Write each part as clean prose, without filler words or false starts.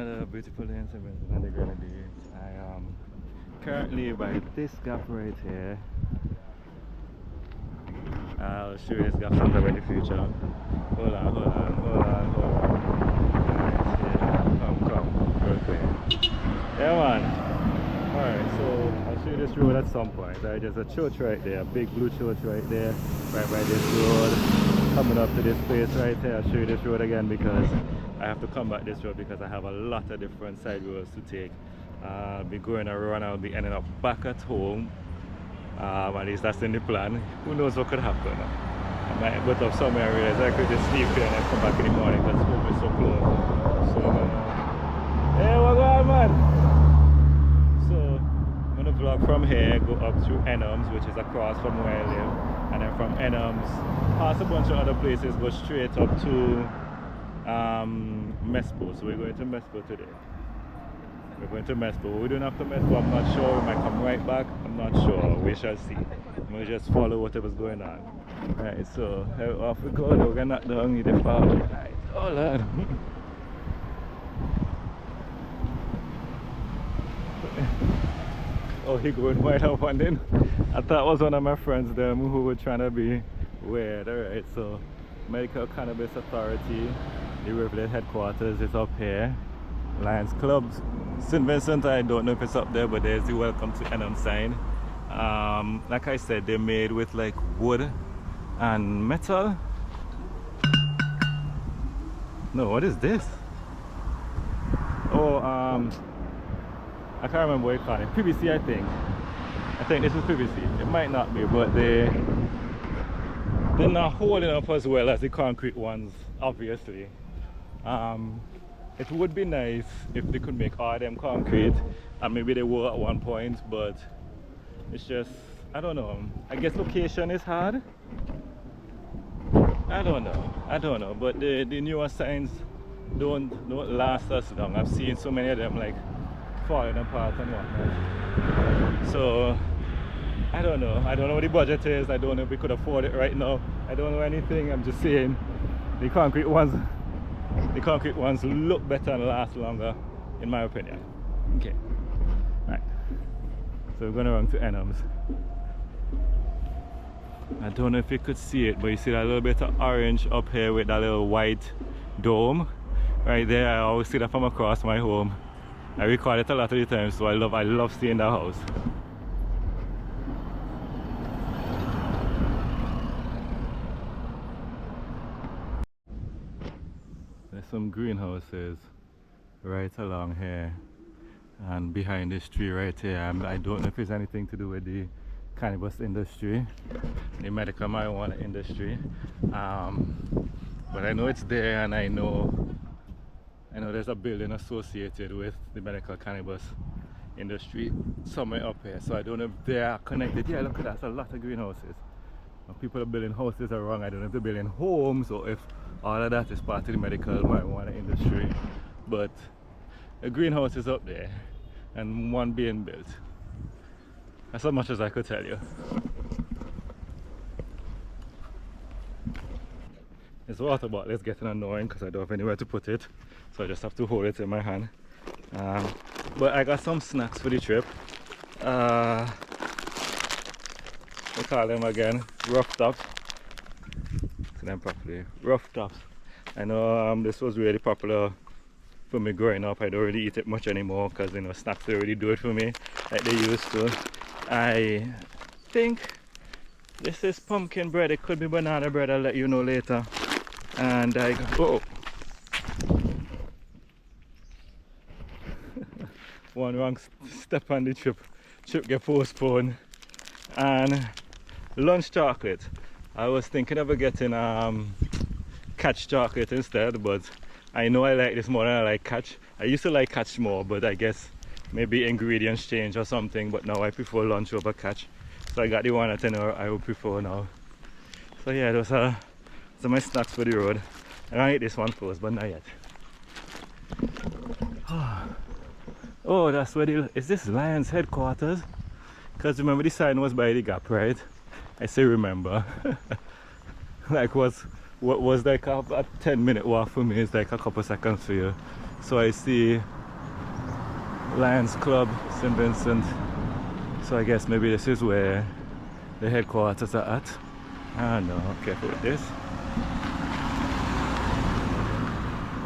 another beautiful day in St. Vincent and the Grenadines. I am currently by this gap right here. I'll show you this gap sometime in the future. Hold on. Nice, yeah. Come, real quick. Yeah, man. Alright, so I'll show you this road at some point. Right, there's a church right there, a big blue church right there, right by this road. Coming up to this place right here, I'll show you this road again because I have to come back this road because I have a lot of different side roads to take. I'll be going around, I'll be ending up back at home. At least that's in the plan. Who knows what could happen. I might go up somewhere and realize I could just sleep here and then come back in the morning because home is so close. So, hey, what's going on, man? So, I'm going to vlog from here, go up to Enums, which is across from where I live. And then from Enums, pass a bunch of other places, go straight up to Mespo. So we're going to Mespo today. We're going to Mespo. What we're doing after Mespo, I'm not sure. We might come right back. I'm not sure. We shall see. We'll just follow whatever's going on. Right, so off we go. We're gonna knock down the power. Right. Oh Lord. Oh, he going right up and then. I thought it was one of my friends them who were trying to be weird. Alright, so Medical Cannabis Authority, the Rivulet headquarters is up here. Lions Club St. Vincent, I don't know if it's up there, but there's the welcome to Enum sign. Like I said, they're made with like wood and metal. No, what is this? Oh, I can't remember what you call it. PVC, I think. I think this is PVC. It might not be, but they're not holding up as well as the concrete ones, obviously. It would be nice if they could make all them concrete, and maybe they were at one point, but it's just, I don't know. I guess location is hard. I don't know, but the newer signs don't last as long. I've seen so many of them like falling apart and whatnot. So I don't know what the budget is. I don't know if we could afford it right now. I don't know anything. I'm just saying the concrete ones look better and last longer, in my opinion. Okay, right. So we're going around to Enums. I don't know if you could see it, but you see that little bit of orange up here with that little white dome right there. I always see that from across my home. I record it a lot of the time, so I love seeing that house. There's some greenhouses right along here and behind this tree right here. I don't know if it's anything to do with the cannabis industry, the medical marijuana industry, but I know it's there, and I know there's a building associated with the medical cannabis industry somewhere up here. So I don't know if they are connected. Yeah, look at that, that's a lot of greenhouses. When people are building houses are wrong. I don't know if they're building homes or if all of that is part of the medical marijuana industry. But a greenhouse is up there and one being built. That's as much as I could tell you. This water bottle is getting annoying because I don't have anywhere to put it, so I just have to hold it in my hand. But I got some snacks for the trip. We call them again rough tops. See them properly. Rough tops. I know this was really popular for me growing up. I don't really eat it much anymore because snacks don't really do it for me like they used to. I think this is pumpkin bread. It could be banana bread. I'll let you know later. And I go. One wrong step on the trip get postponed. And lunch chocolate. I was thinking of getting Catch chocolate instead, but I know I like this more than I like Catch. I used to like Catch more, but I guess maybe ingredients change or something. But now I prefer lunch over Catch. So I got the one that I would prefer now. So yeah, those are my snacks for the road. I'm gonna eat this one first, but not yet. Oh, that's where is this Lions headquarters? Because remember the sign was by the gap, right? I say remember. Like what was like a 10-minute walk for me is like a couple seconds for you. So I see Lions Club, St. Vincent. So I guess maybe this is where the headquarters are at. I don't know, careful with this.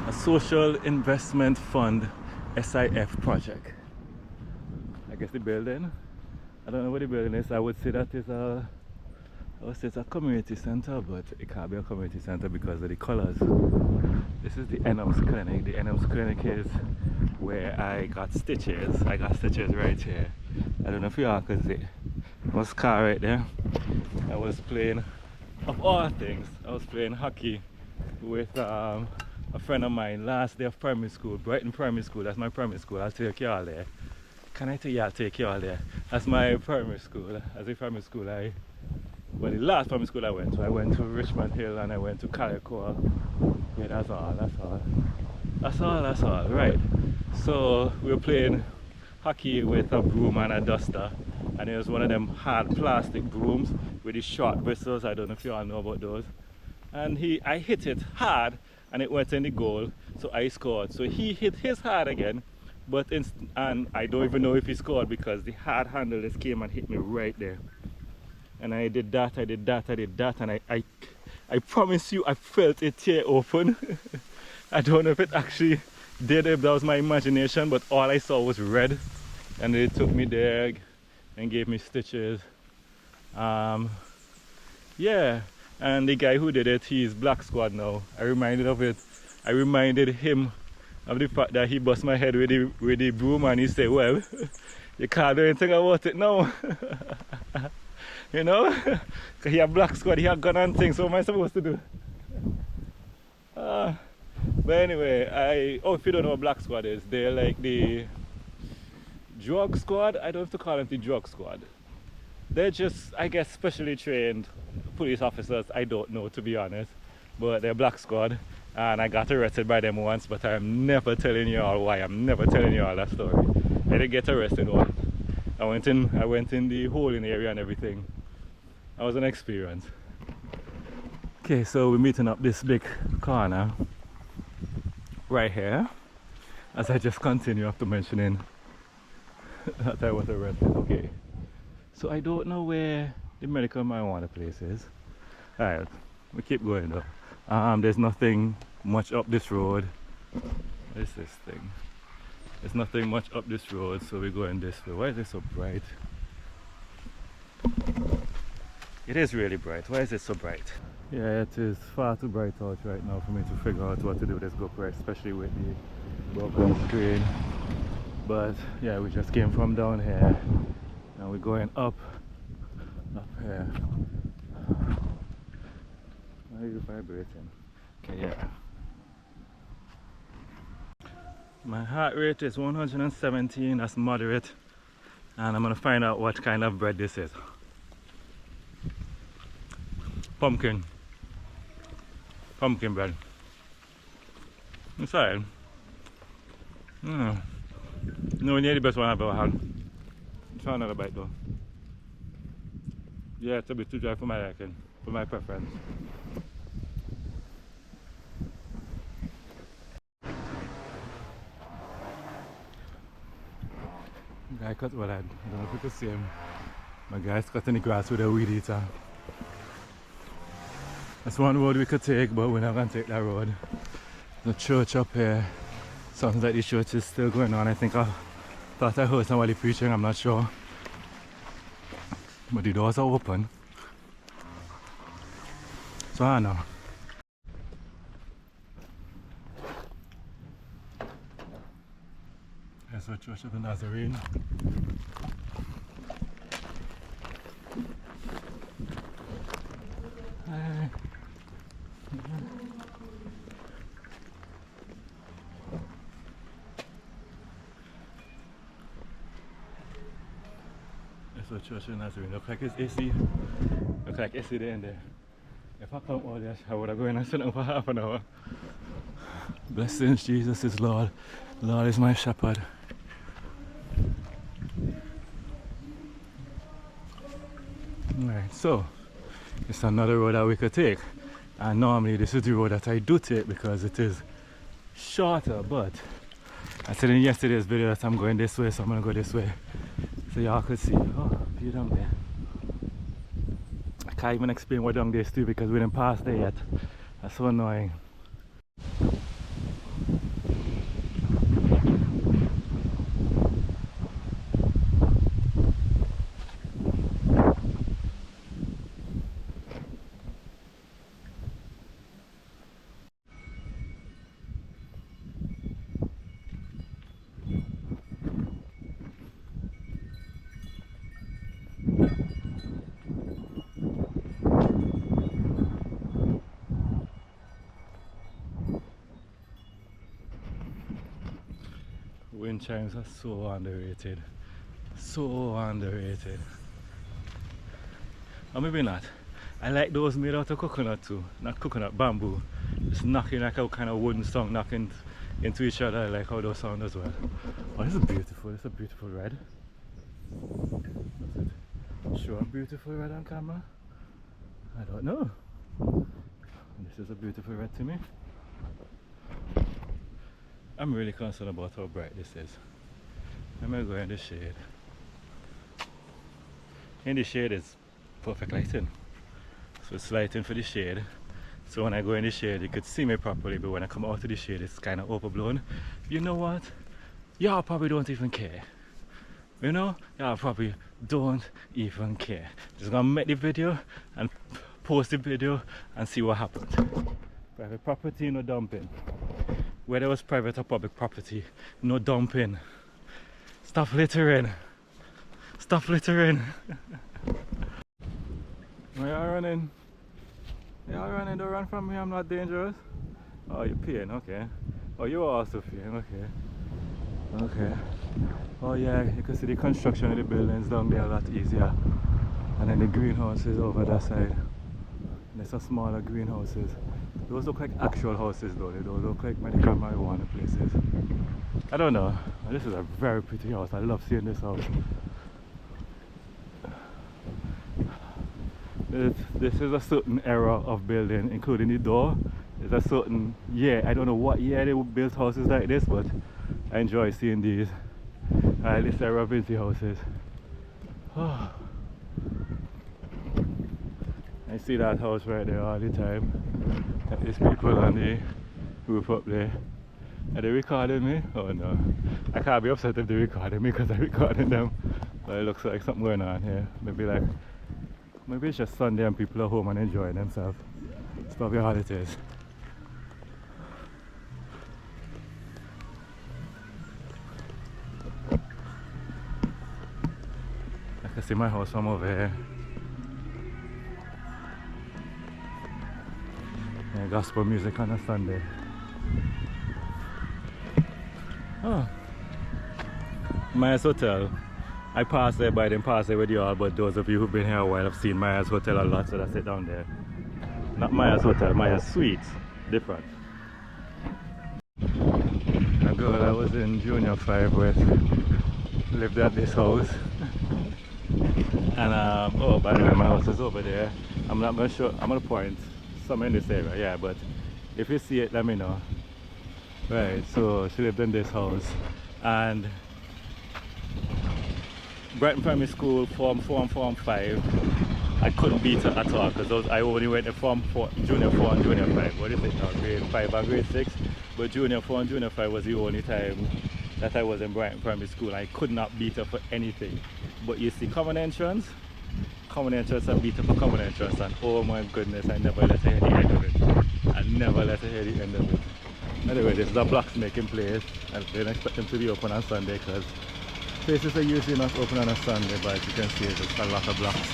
A social investment fund SIF project. I guess the building, I don't know what the building is. I would say that is a, it's a community center, but it can't be a community center because of the colors. This is the Enums Clinic. The Enums Clinic is where I got stitches. I got stitches right here. I don't know if y'all can see. Was car right there. I was playing, of all things, I was playing hockey with a friend of mine last day of primary school, Brighton Primary School. That's my primary school. I'll take y'all there. Can I take y'all? Take y'all there. That's my primary school. As a primary school, well, the last primary school I went to Richmond Hill and I went to Calico. Yeah, that's all. Right. So we were playing hockey with a broom and a duster, and it was one of them hard plastic brooms with the short bristles. I don't know if you all know about those. And I hit it hard and it went in the goal, so I scored. So he hit his hard again, and I don't even know if he scored because the hard handle just came and hit me right there. And I did that, and I promise you I felt it tear open. I don't know if it actually did, if that was my imagination, but all I saw was red. And they took me there and gave me stitches. Yeah, and the guy who did it, he's Black Squad now. I reminded him of the fact that he bust my head with the broom, and he said, well, you can't do anything about it now. You know? Because he had Black Squad, he had gun and things, so what am I supposed to do? But anyway, if you don't know what Black Squad is, they're like the drug squad. I don't have to call them the drug squad. They're just, I guess, specially trained police officers. I don't know, to be honest. But they're Black Squad, and I got arrested by them once, but I'm never telling you all why. I'm never telling you all that story. I didn't get arrested once. I went in the holding area and everything. That was an experience. Okay, so we're meeting up this big corner right here, as I just continue after mentioning that I was arrested. Okay, so I don't know where the medical marijuana place is. Alright, we keep going though. There's nothing much up this road. What is this thing? There's nothing much up this road, so we're going this way. Why is it so bright? It is really bright. Why is it so bright? Yeah, it is far too bright out right now for me to figure out what to do with this GoPro, especially with the broken screen. But yeah, we just came from down here and we're going up here. Why are you vibrating? Okay, yeah. My heart rate is 117, that's moderate. And I'm gonna find out what kind of bread this is. Pumpkin bread. It's alright. No, near the best one I've ever had. Try another bite though. Yeah, it's a bit too dry for my liking, for my preference. Guy cut what I don't know if you could see him. My guy's cutting the grass with a weed eater. That's one road we could take, but we're not gonna take that road. The church up here. Sounds like the church is still going on. I think I thought I heard somebody preaching, I'm not sure. But the doors are open. So I don't know. That's the Church of the Nazarene. Hi. That's the Church of the Nazarene. Look like it's AC. Look like AC there and there. If I come all this, I would have gone and sit down for half an hour. Blessings, Jesus is Lord. Lord is my shepherd. Alright, so it's another road that we could take, and normally this is the road that I do take because it is shorter, but I said in yesterday's video that I'm going this way, so I'm gonna go this way. So y'all could see. Oh, view down there. I can't even explain what down there is too because we didn't pass there yet. That's so annoying. Wind chimes are so underrated. So underrated. Or maybe not. I like those made out of coconut too. Not coconut, bamboo. Just knocking like a kind of wooden song knocking into each other. I like how those sound as well. Oh, this is beautiful. This is a beautiful red. Does it show a beautiful red on camera? I don't know. This is a beautiful red to me. I'm really concerned about how bright this is. I'm gonna go in the shade. In the shade is perfect lighting. So it's lighting for the shade. So when I go in the shade you could see me properly, but when I come out of the shade it's kind of overblown. You know what? Y'all probably don't even care. You know? Y'all probably don't even care. Just gonna make the video and post the video and see what happens. Private property, no dumping. Whether it was private or public property, no dumping. Stop littering. Stop littering. Where y'all running? Y'all running? Don't run from me, I'm not dangerous. Oh, you're peeing, okay. Oh, you're also peeing, okay. Okay. Oh yeah, you can see the construction of the buildings down there a lot easier. And then the greenhouses over that side. There's some smaller greenhouses. Those look like actual houses though, they don't look like medical marijuana places. I don't know. This is a very pretty house. I love seeing this house. This is a certain era of building, including the door. There's a certain year. I don't know what year they would build houses like this, but I enjoy seeing these. This era of vintage houses. Oh. I see that house right there all the time. There's people on the roof up there. Are they recording me? Oh no. I can't be upset if they're recording me because I'm recording them. But it looks like something going on here. Maybe it's just Sunday and people are home and enjoying themselves. It's probably all it is. I can see my house from over here. Yeah, gospel music on a Sunday. Oh, Maya's Hotel. I passed there, but I didn't pass there with y'all. But those of you who've been here a while have seen Maya's Hotel a lot, so that's it down there. Not Maya's Hotel, Maya's Suites. Different. A girl I was in junior 5 with lived at this house. And oh, by the way, my house is over there. I'm not gonna show. I'm gonna point somewhere in this area, yeah. But if you see it, let me know. Right. So she lived in this house, and Brighton Primary School, Form 4 and Form 5, I couldn't beat her at all because I only went to Form 4, Junior 4 and Junior 5. What is it now? Grade 5 and Grade 6. But Junior 4 and Junior 5 was the only time that I was in Brighton Primary School. I could not beat her for anything. But you see, common entrance, I beat her for common entrance, and oh my goodness, I never let her hear the end of it. I never let her hear the end of it. Anyway, this is a blacksmithing place, and they didn't expect them to be open on Sunday because places are usually not open on a Sunday, but as you can see, there's a lot of blocks.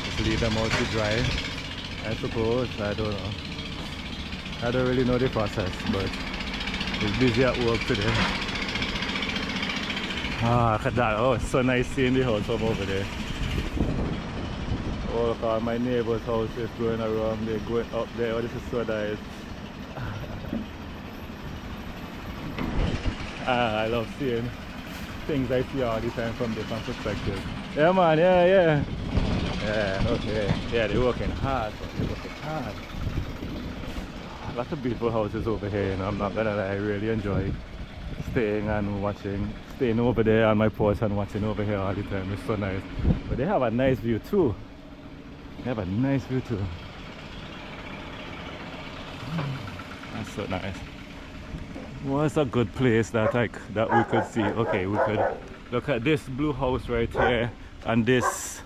Just leave them out to dry, I suppose. I don't know. I don't really know the process, but it's busy at work today. Ah, look at that. Oh, it's so nice seeing the house from over there. Oh, look at my neighbor's house is going around there, going up there. Oh, this is so nice. I love seeing things I see all the time from different perspectives. Yeah man, yeah. Yeah, okay. Yeah, they're working hard. They're working hard. Lots of beautiful houses over here, you know, I'm not gonna lie, I really enjoy staying and staying over there on my porch and watching over here all the time. It's so nice. But they have a nice view too. They have a nice view too. That's so nice. What's a good place that we could see? Okay, we could look at this blue house right here and this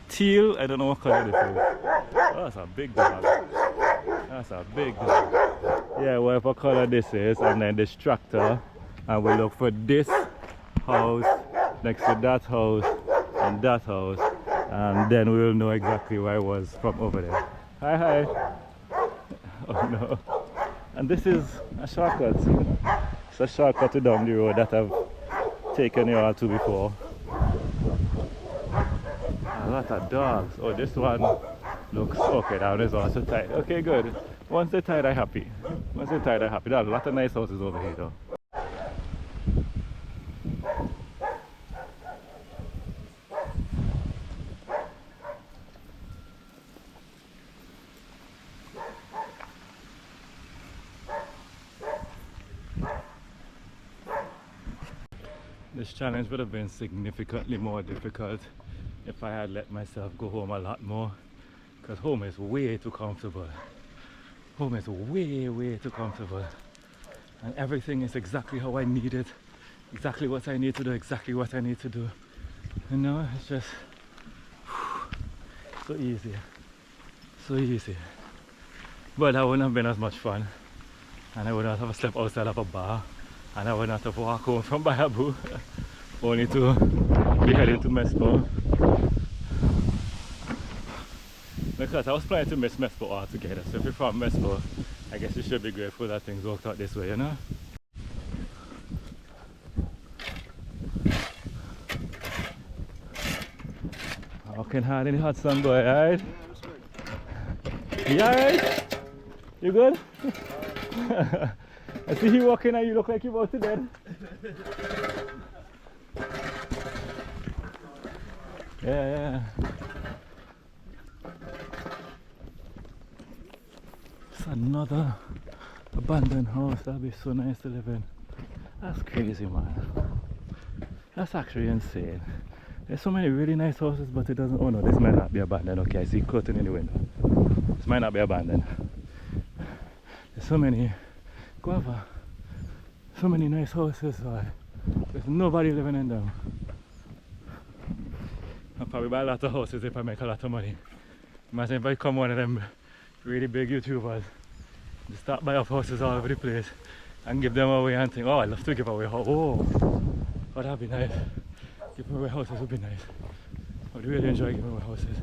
teal. I don't know what color this is. Oh, that's a big dog. That's a big dog. Yeah, whatever color this is, and then this tractor, and we look for this house next to that house and that house, and then we will know exactly where I was from over there. Hi, hi. Oh no. And this is a shortcut. It's a shortcut to down the road that I've taken you all to before. A lot of dogs. Oh, this one looks okay. That one is also tight. Okay, good. Once they're tied, I'm happy. Once they're tied, I'm happy. There's a lot of nice houses over here though. This challenge would have been significantly more difficult if I had let myself go home a lot more, because home is way too comfortable. Home is way too comfortable, and everything is exactly how I need it, exactly what I need to do, exactly what I need to do. You know, it's just so easy, so easy. But that wouldn't have been as much fun, and I would not have slept outside of a bar, and I would not have walked home from Bayabu only to be heading to Mespo. Because I was planning to miss Mespo altogether, so if you're from Mespo, I guess you should be grateful that things worked out this way, you know? Working hard in the hot sun, boy, alright? You alright? You good? I see you walking and you look like you're about to dead. Yeah. It's another abandoned house. That'd be so nice to live in. That's crazy, man. That's actually insane. There's so many really nice houses, but it doesn't. Oh no, this might not be abandoned. Okay, I see curtain in the window. This might not be abandoned. There's so many. Guava. So many nice houses. There's nobody living in them. I'll probably buy a lot of houses if I make a lot of money. Imagine if I become one of them really big YouTubers. Just start buying up houses all over the place and give them away and think, oh, I love to give away houses. Oh, that'd be nice. Giving away houses would be nice. I would really enjoy giving away houses.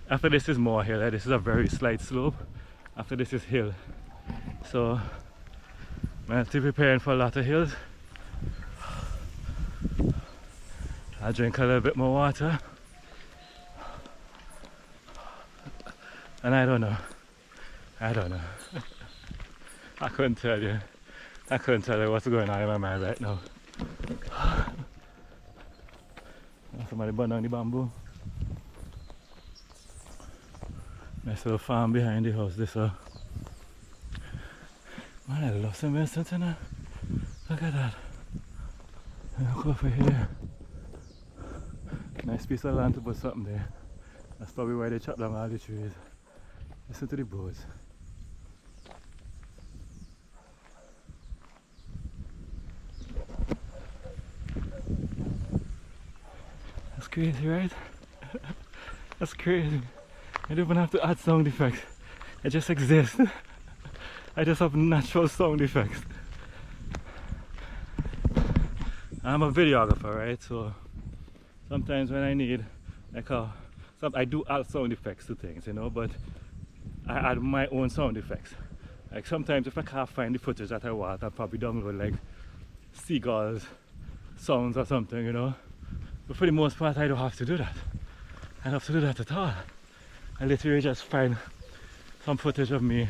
After this is more hill. This is a very slight slope. After this is hill. So I'm still preparing for a lot of hills. I'll drink a little bit more water. And I don't know. I couldn't tell you. I couldn't tell you what's going on in my mind right now. Somebody burned down the bamboo. Nice little farm behind the house. This man, I love St. Vincent, you know? Look at that. Look over here. Nice piece of land to put something there. That's probably why they chop down all the trees. Listen to the birds. That's crazy, right? That's crazy. I don't even have to add sound effects. It just exists. I just have natural sound effects. I'm a videographer, right? So sometimes when I need I do add sound effects to things, you know, but I add my own sound effects. Like sometimes if I can't find the footage that I want, I'll probably download like seagulls sounds or something, you know. But for the most part, I don't have to do that. I don't have to do that at all. I literally just find some footage of me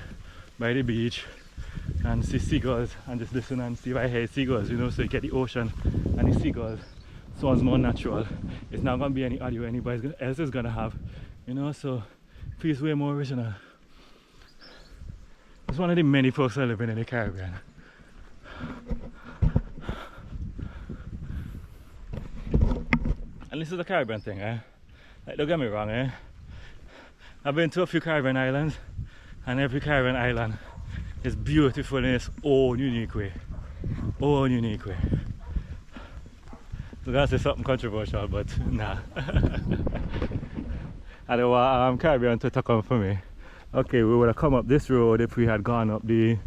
by the beach and see seagulls and just listen and see if I hear seagulls, you know, so you get the ocean and the seagulls. Sounds more natural. It's not going to be any audio anybody else is going to have, you know, so it feels way more original. It's one of the many folks that live in the Caribbean. And this is the Caribbean thing, eh? Like, don't get me wrong, eh? I've been to a few Caribbean islands, and every Caribbean island is beautiful in its own unique way. Own unique way. So that's just something controversial, but nah. I don't want Caribbean to come for me. Okay, we would have come up this road if we had gone up the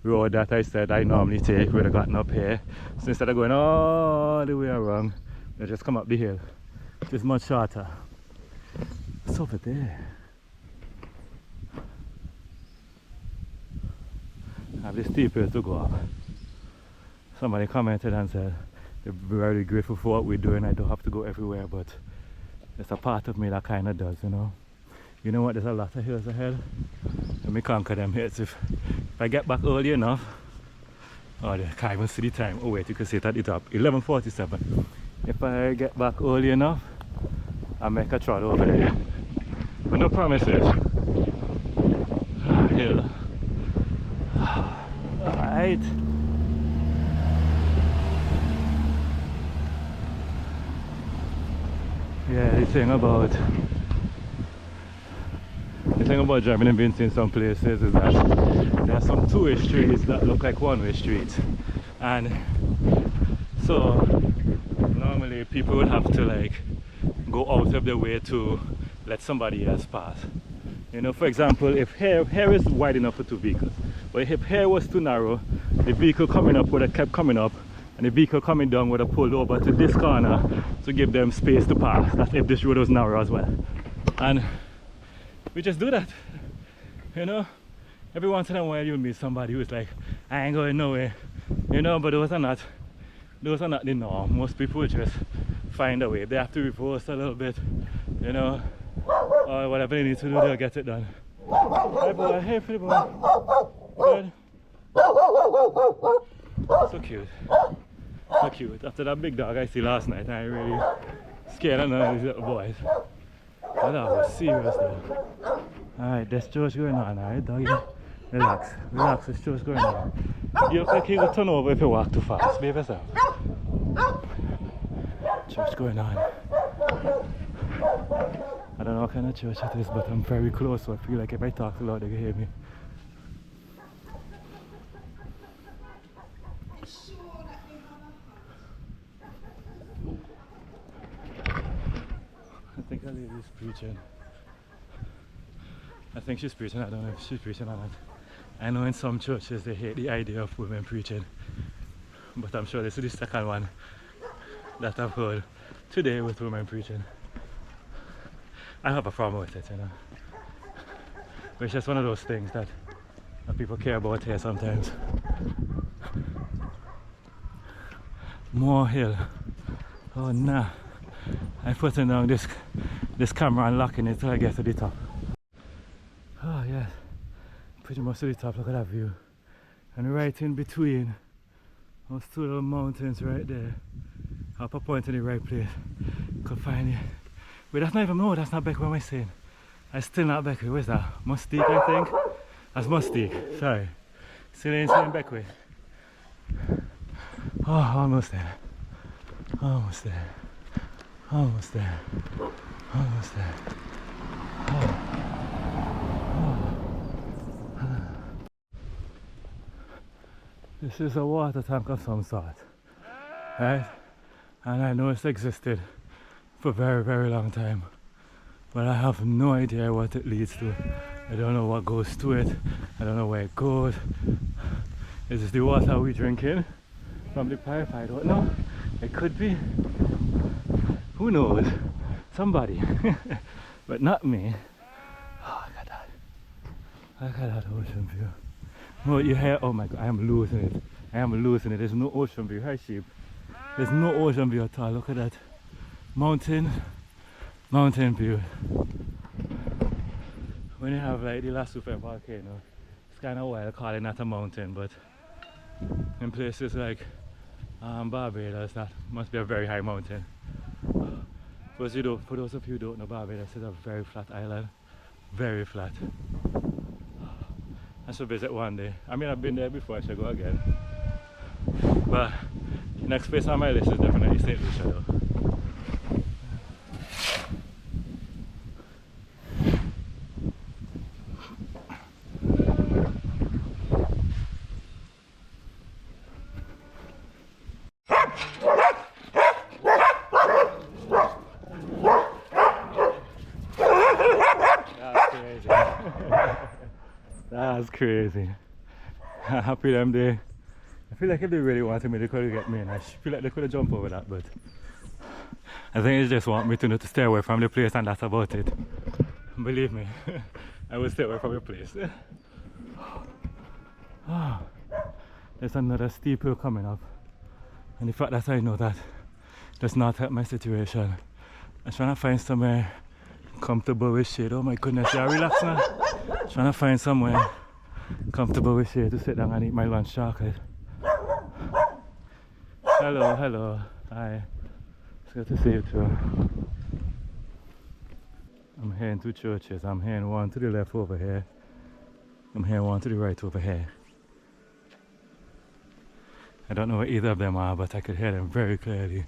road that I said I normally take. We would have gotten up here. So instead of going all the way around, we just come up the hill. It's much shorter. It's over there. I have this steep hill to go up. Somebody commented and said they're very grateful for what we're doing. I don't have to go everywhere, but there's a part of me that kind of does, you know. You know what, there's a lot of hills ahead. Let me conquer them hills. If I get back early enough, oh, I can't even see the time. Oh wait, you can see it at the top, 11:47. If I get back early enough, I'll make a trot over there. But no promises. Hill. Alright. Yeah, the thing about driving in Vincent in some places is that there are some two-way streets that look like one-way streets, and so normally people would have to like go out of their way to let somebody else pass. You know, for example, if here is wide enough for two vehicles, but if here was too narrow, the vehicle coming up would have kept coming up, and the vehicle coming down would have pulled over to this corner to give them space to pass. That's if this road was narrow as well. And we just do that, you know. Every once in a while you'll meet somebody who's like, I ain't going nowhere, you know, but those are not the norm. Most people just find a way. They have to reverse a little bit, you know, or whatever they need to do, they'll get it done. Hi boy, hey pretty boy. Good. So cute. So cute. After that big dog I see last night, I really scared of none of these little boys. That dog was serious though. Alright, there's church going on, alright doggy? Relax, relax, there's church going on. You look like you will turn over if you walk too fast. Behave yourself. Church going on. I don't know what kind of church it is, but I'm very close, so I feel like if I talk too loud they can hear me. I think a lady's preaching. I think she's preaching. I don't know if she's preaching or not. I know in some churches they hate the idea of women preaching, but I'm sure this is the second one that I've heard today with women preaching. I have a problem with it, you know. But it's just one of those things that people care about here sometimes. More hill. Oh nah. I'm putting down this camera and locking it till I get to the top. Oh yeah, pretty much to the top. Look at that view. And right in between those two little mountains right there, up a point in the right place, could find it. Wait, that's not even, no, that's not Beck. What am I saying? I still not Beck. Where's that? Mustique, I think. That's Mustique. Sorry. Still ain't saying Beckway. Oh, almost there. Almost there. Almost there. Almost there. Oh. This is a water tank of some sort, right? And I know it's existed for a very, very long time, but I have no idea what it leads to. I don't know what goes to it. I don't know where it goes. Is this the water we're drinking from the pipe? I don't know. It could be. Who knows? Somebody. But not me. Oh, look at that. Look at that ocean view. No, you hear? Oh my god, I am losing it. I am losing it. There's no ocean view. Hi, sheep. There's no ocean view at all. Look at that. Mountain view. When you have like the La Super volcano, it's kind of wild calling that a mountain, but in places like Barbados, that must be a very high mountain. For those of you who don't know, Barbados is a very flat island. Very flat. I should visit one day. I mean, I've been there before, I should go again. But next place on my list is definitely St. Lucia though. That's crazy. Happy them day. I feel like if they really wanted me, they could have get me, and I feel like they could have jumped over that, but I think they just want me to know to stay away from the place, and that's about it. Believe me, I will stay away from the place. Oh, there's another steep hill coming up, and the fact that I know that does not help my situation. I'm trying to find somewhere comfortable with shade. Oh my goodness, yeah, relax now. Trying to find somewhere comfortable with shade to sit down and eat my lunch chocolate. Hello, hello, hi. It's good to see you too. I'm heading to churches. I'm heading one to the left over here. I'm heading one to the right over here. I don't know where either of them are, but I could hear them very clearly.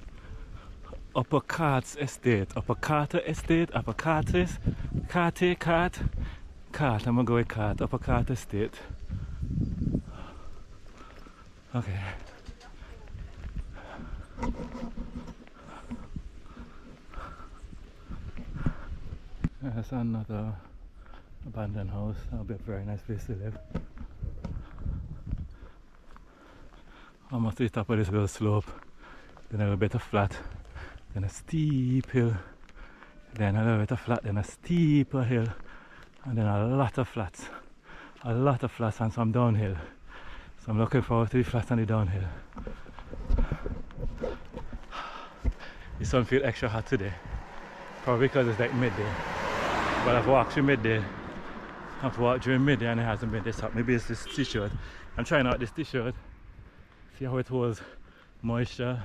Upper Carts Estate, Upper Carter Estate, Upper Carters, Cart. I'm gonna go with Cart, Upper Cart Estate. Okay. That's another abandoned house. That'll be a very nice place to live. Almost to the top of this little slope, then a little bit of flat, then a steep hill, then a little bit of flat, then a steeper hill, and then a lot of flats and some downhill. So I'm looking forward to the flats and the downhill. The sun feels extra hot today, probably because it's like midday. But I've walked through midday. I've walked during midday and it hasn't been this hot. Maybe it's this t-shirt. I'm trying out this t-shirt. See how it holds moisture.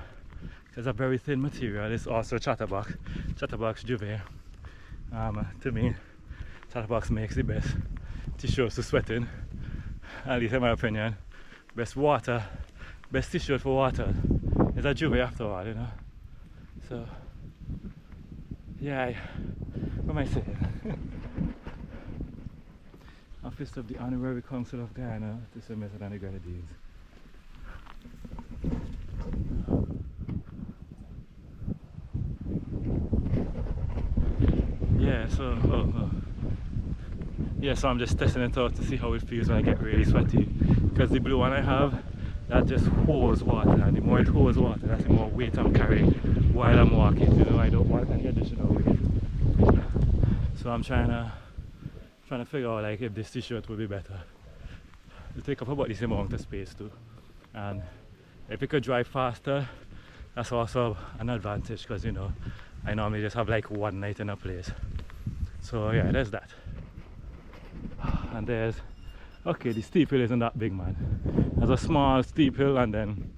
It's a very thin material. It's also Chatterbox Duvet. To me, Chatterbox makes the best t-shirts to sweat in, at least in my opinion. Best t-shirt for water is a duvet after all, you know. So yeah, what am I saying? Office of the Honorary Council of Guyana to St. Vincent and the Grenadines. Yeah, so I'm just testing it out to see how it feels when I get really sweaty. Because the blue one I have, that just holds water, and the more it holds water, that's the more weight I'm carrying while I'm walking. You know, I don't want any additional weight. So I'm trying to figure out like if this t-shirt would be better. It'll take up about the same amount of space too. And if it could drive faster, that's also an advantage, because you know, I normally just have like one night in a place. So yeah, there's that. And there's, okay, the steep hill isn't that big, man. There's a small steep hill and then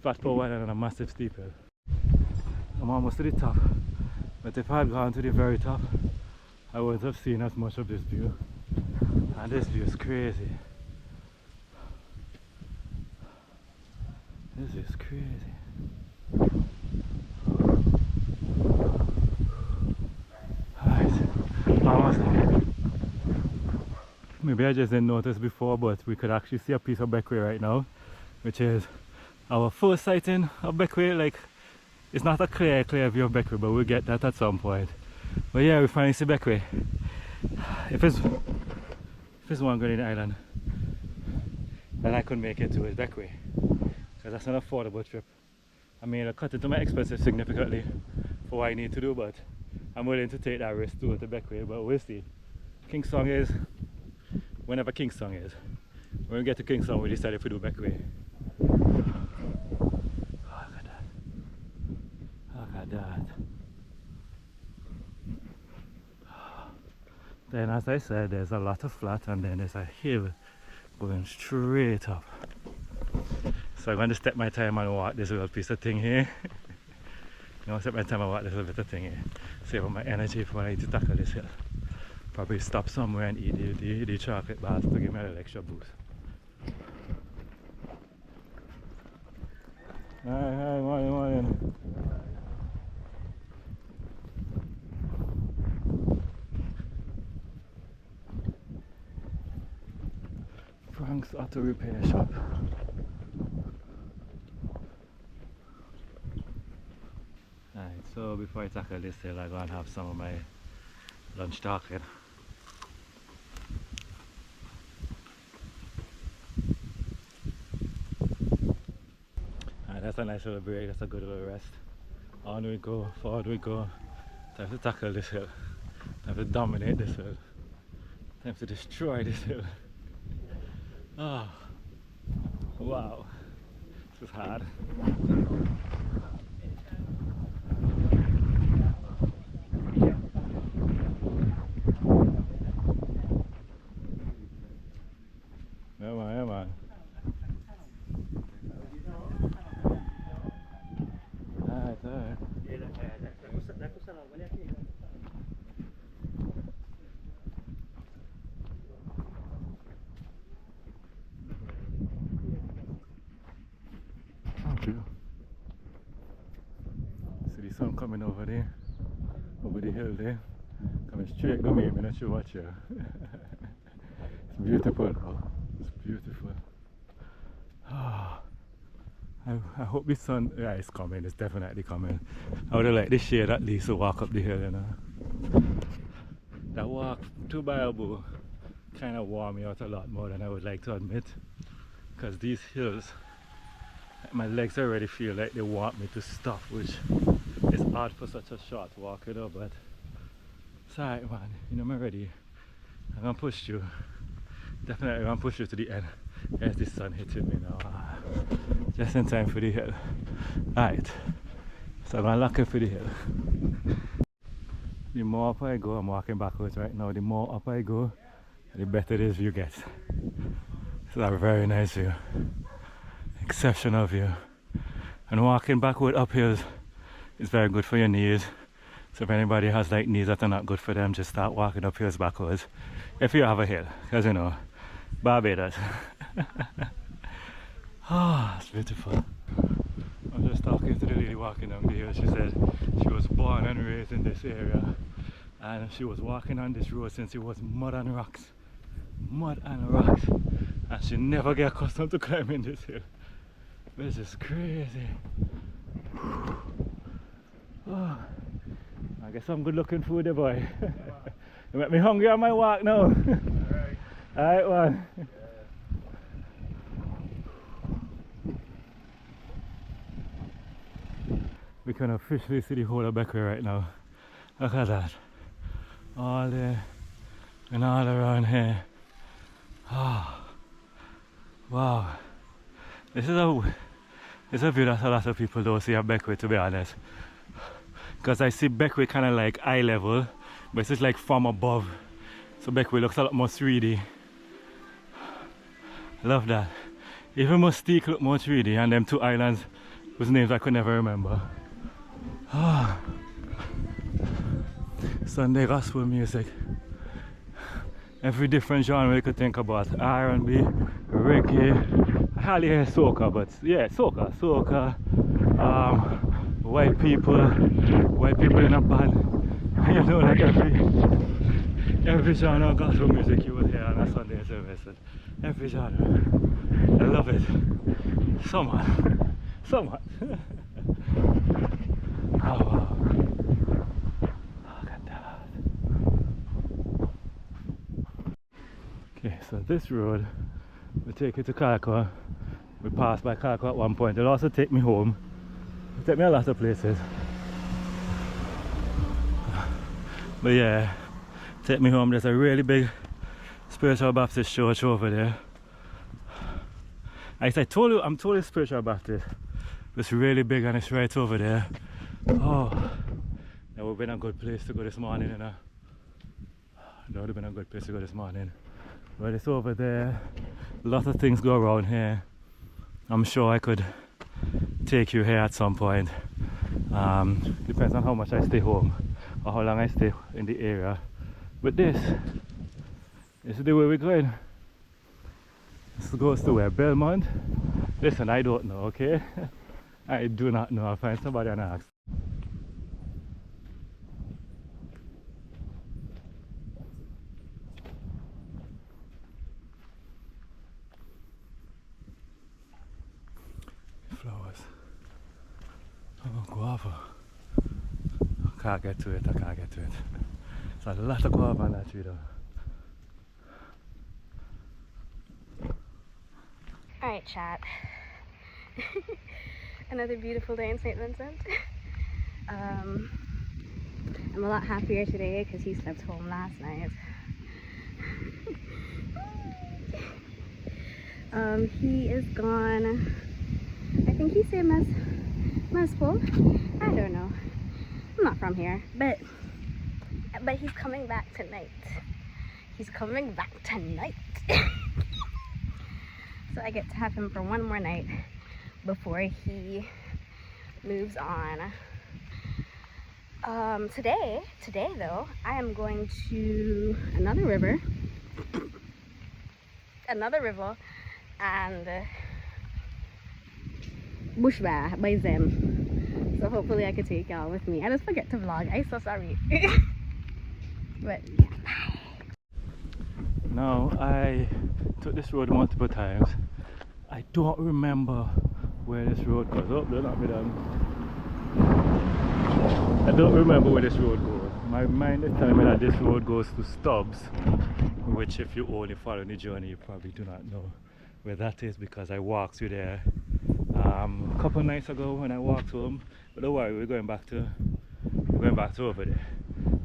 flat for one and then a massive steep hill. I'm almost to the top, but if I had gone to the very top, I wouldn't have seen as much of this view. And this view is crazy. This is crazy. Alright, almost there. Maybe I just didn't notice before, but we could actually see a piece of Beckway right now, which is our first sighting of Beckway. Like, it's not a clear view of Beckway, but we'll get that at some point. But yeah, we finally see Beckway. If it's one Grenadine island that I could make it to, is Beckway, because that's an affordable trip. I mean, it'll cut into my expenses significantly for what I need to do, but I'm willing to take that risk to go to Beckway. But we'll see. Kingston is whenever Kingston is. When we get to Kingston, we decide if we do Beckway. Oh, look at that. Look at that. Then, as I said, there's a lot of flat, and then there's a hill going straight up. So I'm going to step my time and walk this little piece of thing here. Step my time and walk this little bit of thing here. Save up my energy for when I need to tackle this hill. Probably stop somewhere and eat the chocolate bars to give me a little extra boost. Hi, morning. Frank's Auto Repair Shop. Alright, so before I tackle this hill, I'm going to have some of my lunch chocolate. Alright, that's a nice little break, that's a good little rest. On we go, forward we go. Time to tackle this hill. Time to dominate this hill. Time to destroy this hill. Oh, wow, this is hard. Yeah man. Alright. See the sun coming over there, over the hill there, coming straight to me, I'm not sure what you. It's beautiful though, it's beautiful. Oh, I hope the sunrise is coming, it's definitely coming. I would have liked the shade at least to walk up the hill, you know. That walk to Bible kind of wore me out a lot more than I would like to admit, because these hills, my legs already feel like they want me to stop, which is hard for such a short walk, you know, but it's alright man, you know, I'm ready. I'm gonna push you, definitely gonna push you to the end. There's the sun hitting me now, just in time for the hill. Alright, so I'm gonna lock it for the hill. The more up I go, I'm walking backwards right now, the more up I go, the better this view gets. It's a very nice view, exceptional view. And walking backward up hills is very good for your knees. So if anybody has like knees that are not good for them, just start walking up hills backwards. If you have a hill, because you know, Barbados. Oh, it's beautiful. I was just talking to the lady walking down the hill. She said she was born and raised in this area, and she was walking on this road since it was mud and rocks, and she never get accustomed to climbing this hill. This is crazy. Oh, I guess some good looking food there, boy. You make me hungry on my walk now. Alright one. We can officially see the whole of Beckwith right now. Look at that. All there and all around here. Oh, wow. This is a view that a lot of people don't see at Beckwith, to be honest. Because I see Beckwith kind of like eye level, but it's just like from above. So Beckwith looks a lot more 3D. Love that. Even Mustique look more 3D, and them two islands whose names I could never remember. Oh. Sunday gospel music. Every different genre you could think about. R&B, reggae. I hardly hear soca, but yeah, soca. White people in a band. You know, like every genre of gospel music you will hear on a Sunday service. Every genre. I love it. So much. Oh wow. Look at that. Okay, so this road will take you to Kalakaua. We passed by Kalakaua at one point. It'll also take me home. It'll take me a lot of places. But yeah, take me home. There's a really big spiritual Baptist church over there. As I told you, I'm totally spiritual Baptist. It's really big and it's right over there. Oh, that would have been a good place to go this morning, you know. That would have been a good place to go this morning. But it's over there. A lot of things go around here. I'm sure I could take you here at some point. Depends on how much I stay home or how long I stay in the area. But this is the way we're going. This goes to where? Belmont? Listen, I don't know, okay? I do not know. I'll find somebody and ask. Flowers. Oh, guava. I can't get to it, I can't get to it. There's a lot of guava on that tree though. Alright, chat. Another beautiful day in St. Vincent. I'm a lot happier today because he slept home last night. He is gone. I think he said Mespo. I don't know. I'm not from here, but he's coming back tonight. He's coming back tonight. So I get to have him for one more night before he moves on. Today though, I am going to another river, and bushwalk by them. So hopefully I could take y'all with me. I just forget to vlog. I'm so sorry. But yeah. Now, I took this road multiple times. I don't remember where this road goes. Oh, they're not me done. I don't remember where this road goes. My mind is telling me that this road goes to Stubbs, which if you only follow the journey, you probably do not know where that is because I walked through there a couple nights ago when I walked home. But don't worry, we're going back to over there.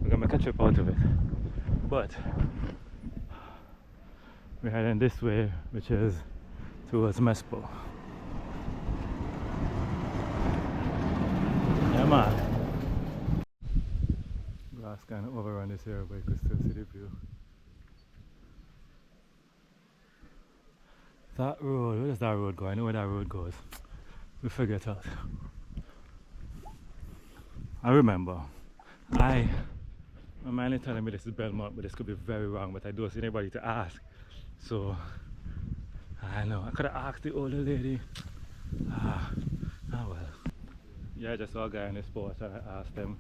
We're gonna make a trip out of it. But we're heading this way, which is towards Mespo. Yeah, man. Grass kind of overrun this area, but you can still see the view. That road, where does that road go? I know where that road goes. We figure it out. I remember. My mind is telling me this is Belmont, but this could be very wrong, but I don't see anybody to ask. So, I know. I could have asked the older lady. Oh well. Yeah, I just saw a guy in the spot and I asked him.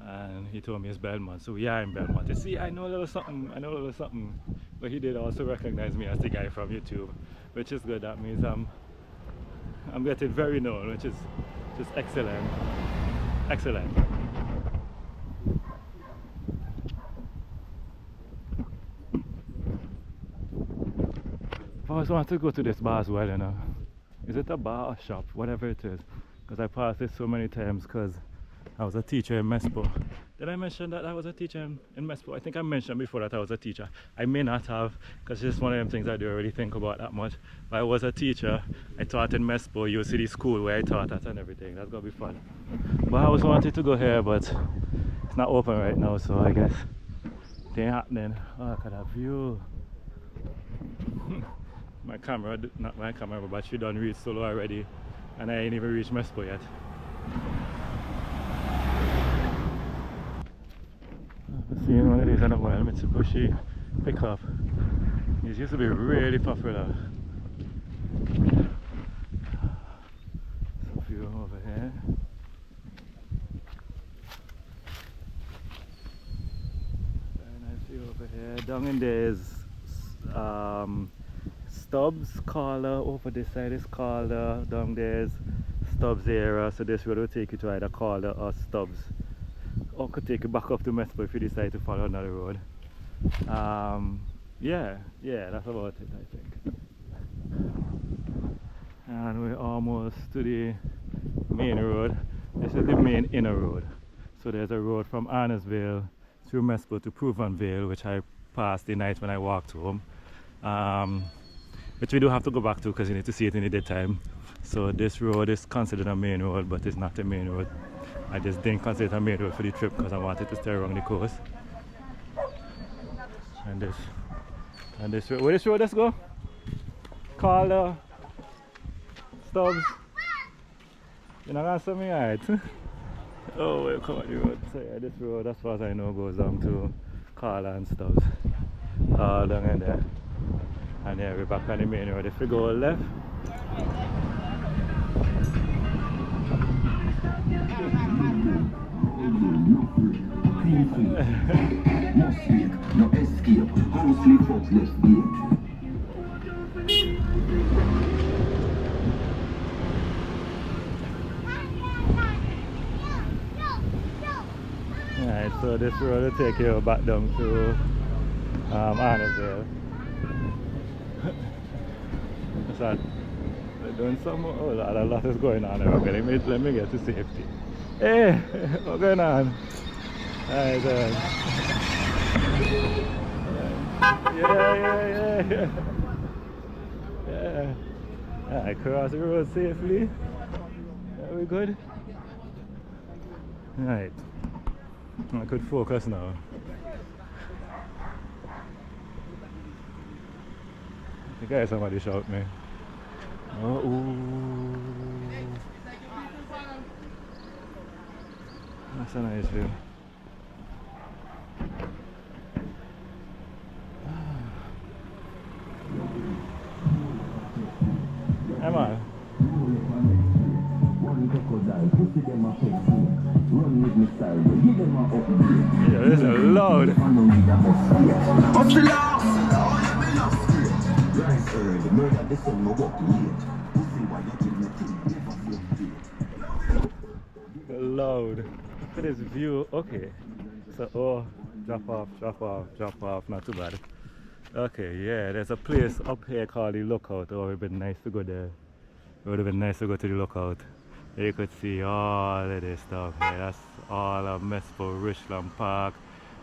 And he told me it's Belmont. So we are in Belmont. You see, I know a little something. But he did also recognize me as the guy from YouTube, which is good. That means I'm getting very known, which is just excellent. Excellent. I always want to go to this bar as well, you know. Is it a bar or shop? Whatever it is. Because I passed it so many times because I was a teacher in Mespo. Did I mention that I was a teacher in Mespo? I think I mentioned before that I was a teacher. I may not have, because it's just one of them things I don't really think about that much. But I was a teacher. I taught in Mespo, UCD school where I taught at and everything. That's gonna be fun. But I always wanted to go here, but it's not open right now, so I guess it ain't happening. Oh, look at that view. My camera, not my camera, but she done reach solo already, and I ain't even reached Mespo yet. I've seen one of these in a while, Mitsubishi pickup. These used to be really popular. So view over here. Very nice view over here. Down in there is Stubbs, Caller. Over this side is Caller. Down there's Stubbs area. So this road will take you to either Caller or Stubbs. Or could take you back up to Mespo if you decide to follow another road. Yeah, that's about it, I think. And we're almost to the main road. This is the main inner road. So there's a road from Arnesville through Mespo to Provanville, which I passed the night when I walked home. Which we do have to go back to because you need to see it in the daytime. So this road is considered a main road, but it's not a main road. I just didn't consider it a main road for the trip because I wanted to stay along the coast. And this road, where this road let's go? Caller, Stubbs. You're not gonna see me right? Oh, we'll come on the road. So yeah, this road as far as I know goes down to collar and stuff. All down in there. And yeah, we're back on the main road. If we go left, no escape. House lift up left gate. Alright, so this road will take you back down to Arnesville. What's that? They're doing some, oh, a lot is going on there. Okay, let me get to safety. Hey, what's going on? Alright, yeah. Alright, cross the road safely. Are we good? Alright. I could focus now. I think I heard somebody shout me. Oh, ooh. That's a nice view. Come on. Yeah, this is loud. Loud. Look at this view. Okay. So, oh, drop off. Not too bad. Okay, yeah, there's a place up here called the Lookout. Oh, it would have been nice to go there. It would have been nice to go to the Lookout. You could see all of this stuff here. That's all of Mespo, Richland Park.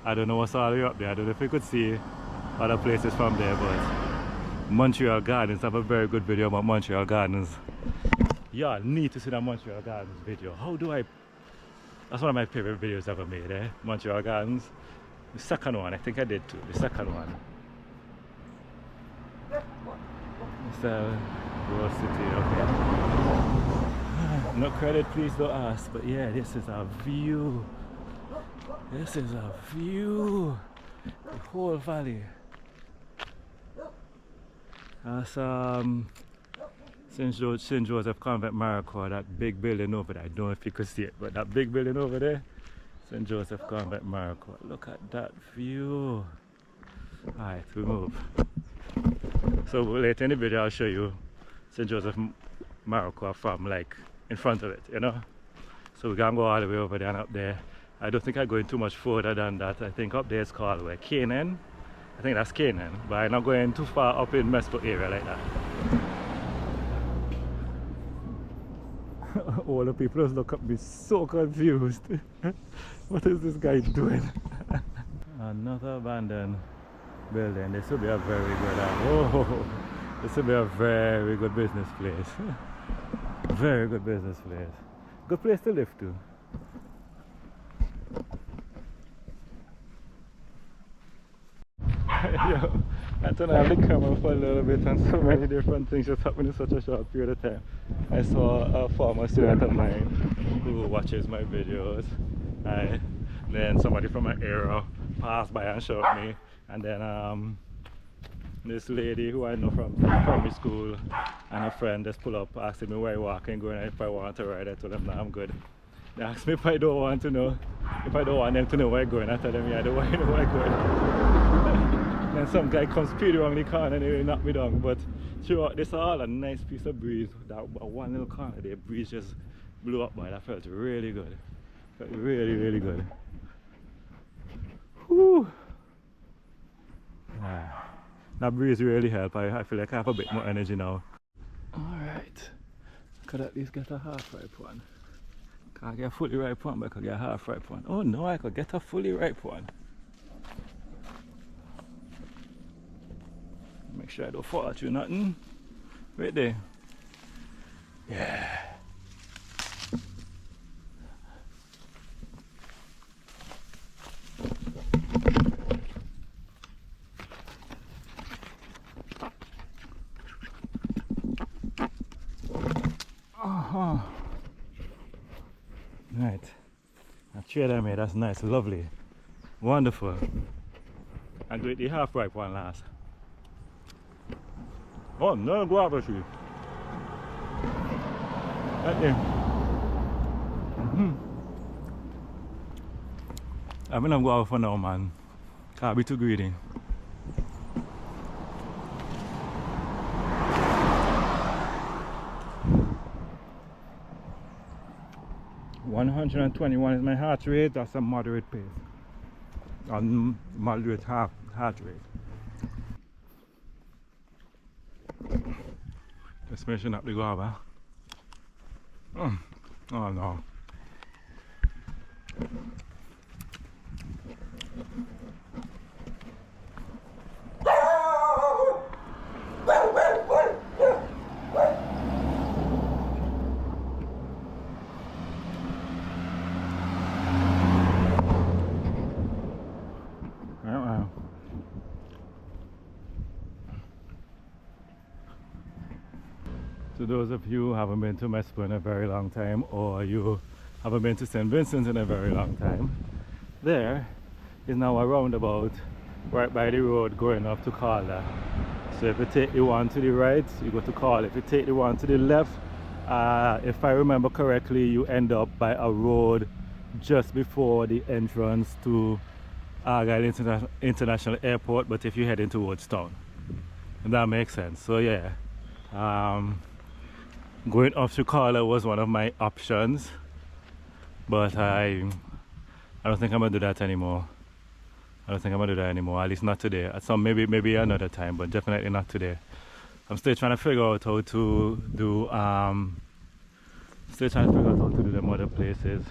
I don't know what's all the way up there. I don't know if you could see other places from there, but Montreal Gardens. I have a very good video about Montreal Gardens. Y'all need to see that Montreal Gardens video. How do I... That's one of my favorite videos ever made, eh? Montreal Gardens. The second one, I think I did too. The second one. It's Rose City, okay. No credit, please don't ask. But yeah, this is a view. This is a view. The whole valley. That's St. Joseph Convent Maricourt, that big building over there. I don't know if you could see it, but that big building over there, St. Joseph Convent Maricourt. Look at that view. Alright, we move. So later in the video I'll show you St. Joseph Maricourt from like in front of it, you know. So we can go all the way over there and up there. I don't think I'm going too much further than that. I think up there it's called where Canaan. I think that's Canaan, but I'm not going too far up in Mespo area like that. All the people just look at me so confused. What is this guy doing? Another abandoned building. This will be a very good this will be a very good business place. Very good business place. Good place to live too. Yo, I turned on the camera for a little bit and so many different things just happened in such a short period of time. I saw a former student of mine who watches my videos. Then somebody from my area passed by and showed me, and then this lady who I know from primary school and a friend just pull up asking me where I walking going, and if I want to ride. I told them no, I'm good. They asked me if I don't want to know, if I don't want them to know where I'm going. I tell them yeah, I don't want to know where I'm going. Then some guy comes speeding around the corner and he knocked me down. But throughout this all a nice piece of breeze. That one little corner there, breeze just blew up by. That felt really good. Felt really, really good. Whew. That breeze really helped. I feel like I have a bit more energy now. Alright. Could at least get a half ripe one. Can't get a fully ripe one, but I could get a half ripe one. Oh no, I could get a fully ripe one. Make sure I don't fall through nothing. Right there. Yeah. Right. That trade I made, that's nice, lovely, wonderful. and do it the half ripe one last. Oh, no guava tree. Right there. I'm gonna go out for now, man. Can't be too greedy. $121 is my heart rate. That's a moderate pace. Moderate heart rate. Just measuring up the guava. Oh no. To those of you who haven't been to Mespo in a very long time, or you haven't been to St. Vincent in a very long time, there is now a roundabout right by the road going up to Carla. So if you take the one to the right, you go to Carla. If you take the one to the left, if I remember correctly, you end up by a road just before the entrance to Argyle International Airport, but if you're heading towards town. And that makes sense. So yeah, going off to Carla was one of my options, but I don't think I'm gonna do that anymore. I don't think I'm gonna do that anymore, at least not today. At some maybe another time, but definitely not today. I'm still trying to figure out how to do them other places.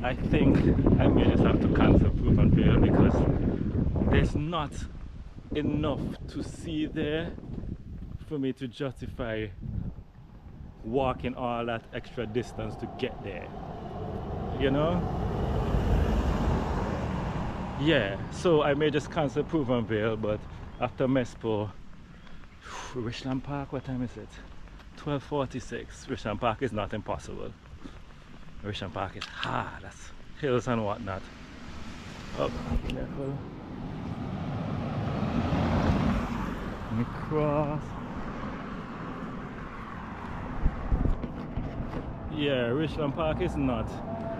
I think I may just have to cancel Proof and Fail because there's not enough to see there for me to justify walking all that extra distance to get there, you know? Yeah, so I may just cancel Proof and Fail, but after Mespo, Richland Park, what time is it? 12:46. Richland Park is not impossible. Richland Park is hard, that's hills and whatnot. Oh, careful. Let me cross. Yeah, Richland Park is not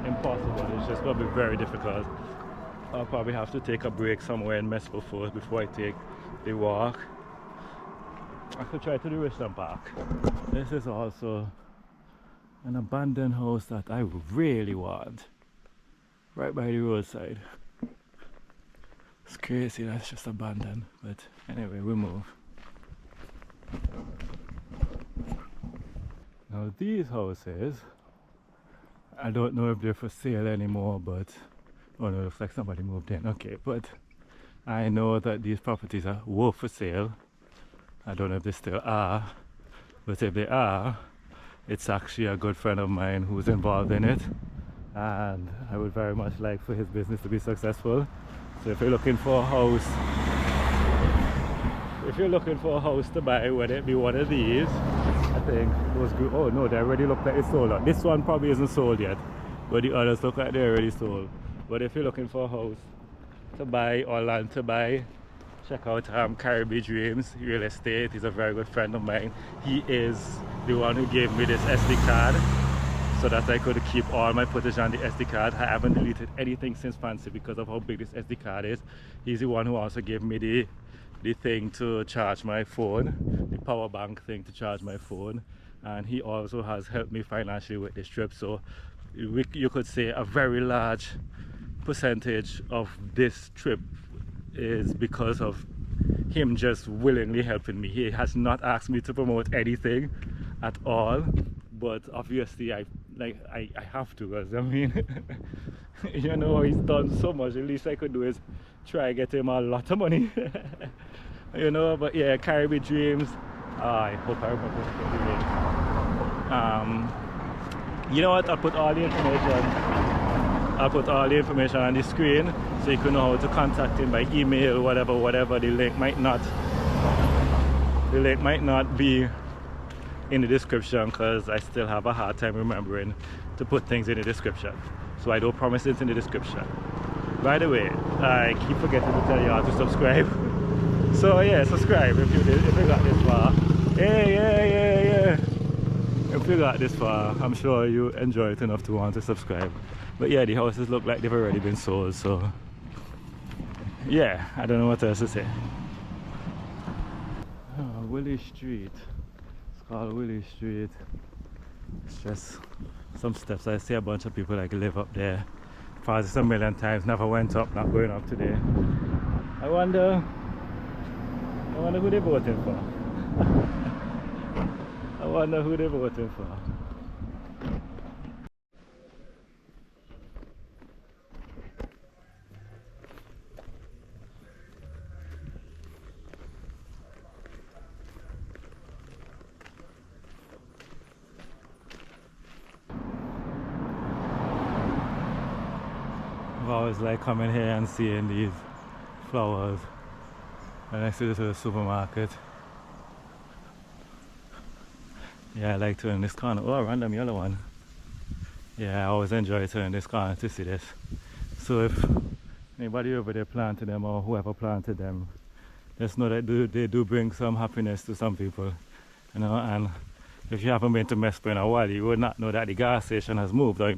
impossible, it's just going to be very difficult. I'll probably have to take a break somewhere in Mespo first before I take the walk. I could try to do Richland Park. This is also an abandoned house that I really want, right by the roadside. It's crazy that's just abandoned, but anyway, we move. Now these houses, I don't know if they're for sale anymore, but oh no, it looks like somebody moved in. Okay, but I know that these properties were for sale. I don't know if they still are, but if they are, it's actually a good friend of mine who's involved in it, and I would very much like for his business to be successful. So if you're looking for a house, to buy, whether it be one of these, I think those good. Oh no, they already look like it's sold out. This one probably isn't sold yet, but the others look like they're already sold. But if you're looking for a house to buy or land to buy, check out Caribbean Dreams Real Estate. He's a very good friend of mine. He is the one who gave me this SD card so that I could keep all my footage on the SD card. I haven't deleted anything since Fancy because of how big this SD card is. He's the one who also gave me the thing to charge my phone, the power bank thing to charge my phone, and he also has helped me financially with this trip. So you could say a very large percentage of this trip is because of him just willingly helping me. He has not asked me to promote anything at all, but obviously I have to, because I mean you know, he's done so much. The least I could do is try get him a lot of money. You know, but yeah, Caribbean Dreams. I hope I remember the name. You know what, I'll put all the information on the screen so you can know how to contact him by email, whatever. The link might not be in the description because I still have a hard time remembering to put things in the description, so I don't promise it's in the description. By the way, I keep forgetting to tell y'all to subscribe. So yeah, subscribe if you got this far. Yeah. If you got this far, I'm sure you enjoy it enough to want to subscribe. But yeah, the houses look like they've already been sold, so yeah, I don't know what else to say. Oh, Willie Street. It's called Willie Street. It's just some steps. I see a bunch of people like live up there. Passed a million times, never went up, not going up today. I wonder who they're voting for. I wonder who they're voting for. I've always liked coming here and seeing these flowers. And next to the supermarket. Yeah, I like turning this corner. Oh, a random yellow one. Yeah, I always enjoy turning this corner to see this. So if anybody over there planted them or whoever planted them, just know that they do bring some happiness to some people. You know, and if you haven't been to Mespo in a while, you would not know that the gas station has moved. Or,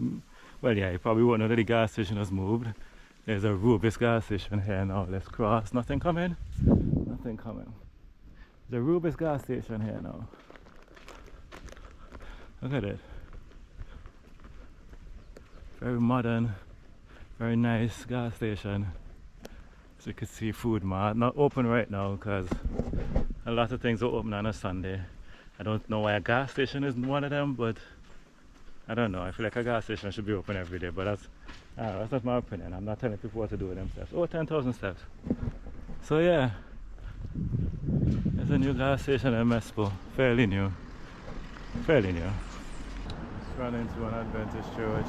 well, yeah, you probably won't know that the gas station has moved. There's a Rubis gas station here now. Let's cross. Nothing coming. Nothing coming. There's a Rubis gas station here now. Look at it. Very modern, very nice gas station. So you can see Food Mart. Not open right now because a lot of things are open on a Sunday. I don't know why a gas station isn't one of them, but I don't know. I feel like a gas station should be open every day, but that's not my opinion. I'm not telling people what to do with them steps. Oh, 10,000 steps. So yeah, there's a new gas station in Mespo. Fairly new. Fairly new. Let's run into an Adventist church.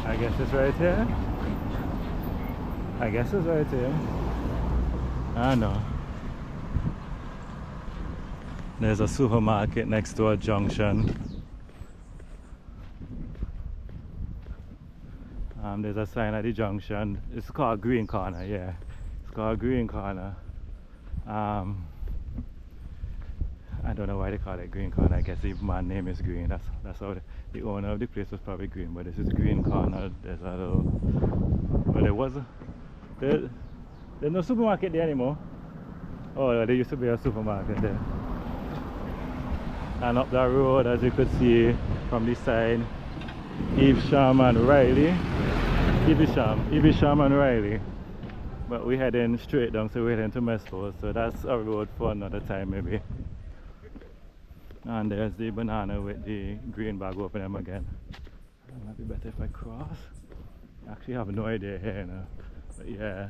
I guess it's right here. I guess it's right here. I know. There's a supermarket next to a junction. There's a sign at the junction. It's called Green Corner, yeah. It's called Green Corner. I don't know why they call it Green Corner. I guess the man name is Green. That's how the owner of the place was probably Green. But this is Green Corner. There's a little. Well, there's no supermarket there anymore. Oh, there used to be a supermarket there. And up that road, as you could see from this side, Evesham and Riley. Evesham and Riley. But we're heading straight down, so we're heading to Mespo. So that's a road for another time maybe. And there's the banana with the green bag open them again. It might be better if I cross. I actually have no idea here now. But yeah,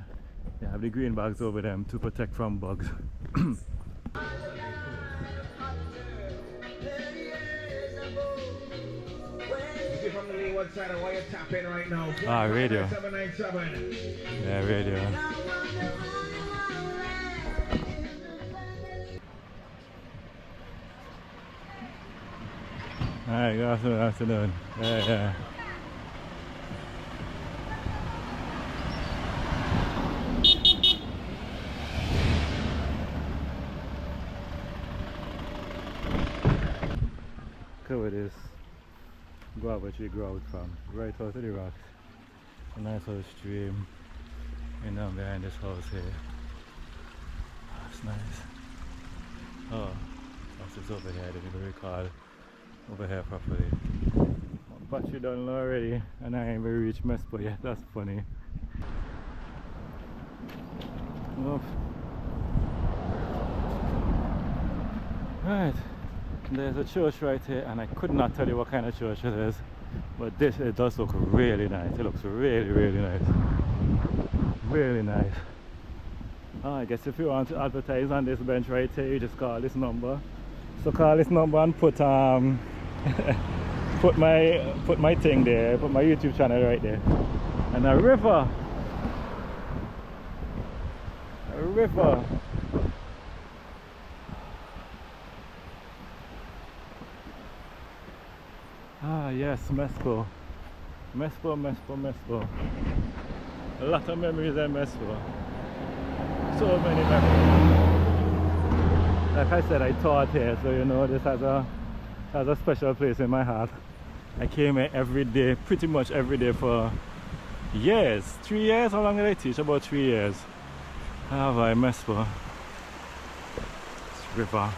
they have the green bags over them to protect from bugs. From the leeward side of why you're tapping right now. Ah, radio. 797. Yeah, radio. Alright, good afternoon. Yeah. Cover this guava tree grow out from, right out of the rocks. A nice little stream and down behind this house here. That's nice. Oh, that's just over here. I didn't even recall over here properly. Battery done already and I ain't even reached Mespo yet. That's funny. Oof. Right. There's a church right here and I could not tell you what kind of church it is, but it does look really nice. It looks really nice. Really nice. Oh, I guess if you want to advertise on this bench right here, you just call this number. So call this number and put put my thing there, put my YouTube channel right there. And a river. Ah yes, Mespo. Mespo, Mespo, Mespo. A lot of memories in Mespo. So many memories. Like I said, I taught here, so you know this has a special place in my heart. I came here every day, pretty much every day for years. 3 years? How long did I teach? About 3 years. How have I Mespo? This river.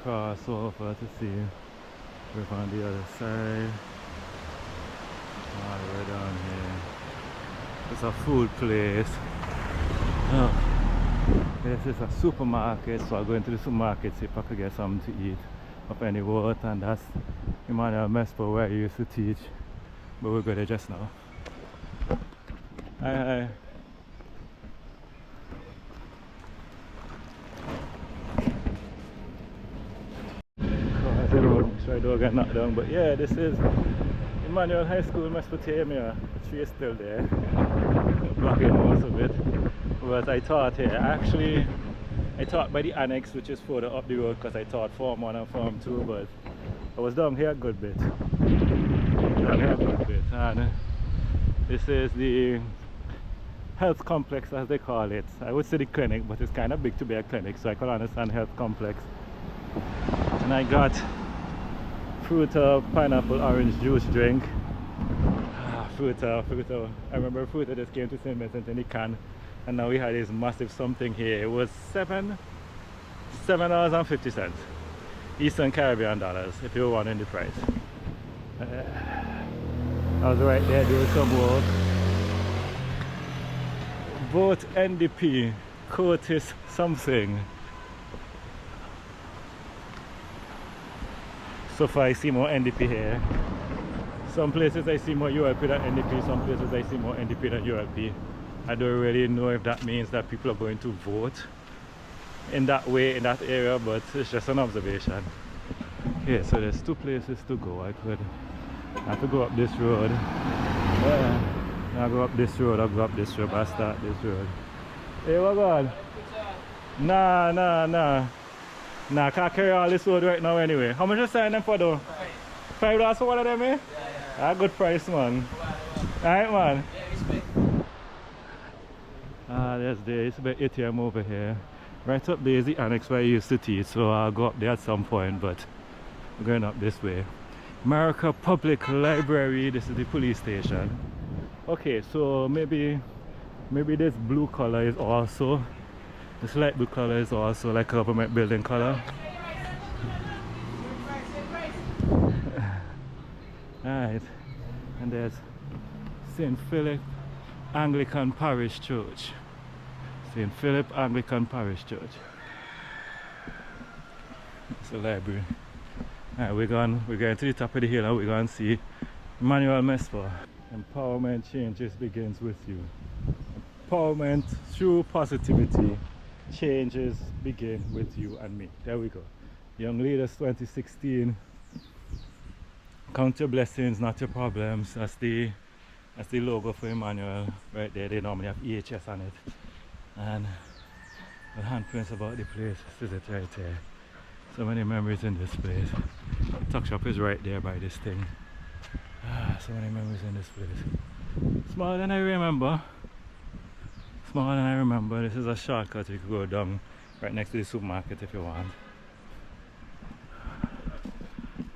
Cross over to see we're on the other side. All the way down here. It's a food place. Oh. This is a supermarket, so I'll go into the supermarket see if I could get something to eat up any water, and that's Emmanuel Mespo where I used to teach. But we'll go there just now. Hi. I don't get knocked down, but yeah, this is Emmanuel High School, Mesopotamia. The tree is still there, blocking most of it. But I taught here. I taught by the annex, which is further up the road, because I taught Form 1 and Form 2, but I was down here a good bit. And this is the health complex, as they call it. I would say the clinic, but it's kind of big to be a clinic, so I can understand health complex. And I got fruta, pineapple, orange juice drink. Fruta. I remember fruta just came to St. Vincent in the can, and now we had this massive something here. It was $7.50 Eastern Caribbean dollars if you were wanting the price. I was right there doing some work. Boat NDP, Curtis something. So far I see more NDP here. Some places I see more ULP than NDP, some places I see more NDP than ULP. I don't really know if that means that people are going to vote in that way in that area, but it's just an observation. Yeah, so there's two places to go. I have to go up this road. I go up this road, I go up this road, I start this road. Hey, what God? Nah, I can't carry all this road right now anyway. How much you selling them for though? $5 for one of them, eh? Yeah. Good price, man. Alright, man. There's the ATM over here. Right up there is the annex where I used to teach, so I'll go up there at some point, but we're going up this way. America Public Library, this is the police station. Okay, so maybe this blue color is also, this light blue color is also like a government building color. Alright, and there's St. Philip Anglican Parish Church. St. Philip Anglican Parish Church. It's a library. Alright, we're going to the top of the hill and we're going to see Emmanuel Mespo. Empowerment changes begins with you. Empowerment through positivity. Changes begin with you and me. There we go. Young Leaders 2016. Count your blessings, not your problems. That's the logo for Emmanuel right there. They normally have EHS on it. And the handprints about the place. This is it right there. So many memories in this place. The tuck shop is right there by this thing. So many memories in this place. Smaller than I remember. This is a shortcut. You could go down right next to the supermarket if you want.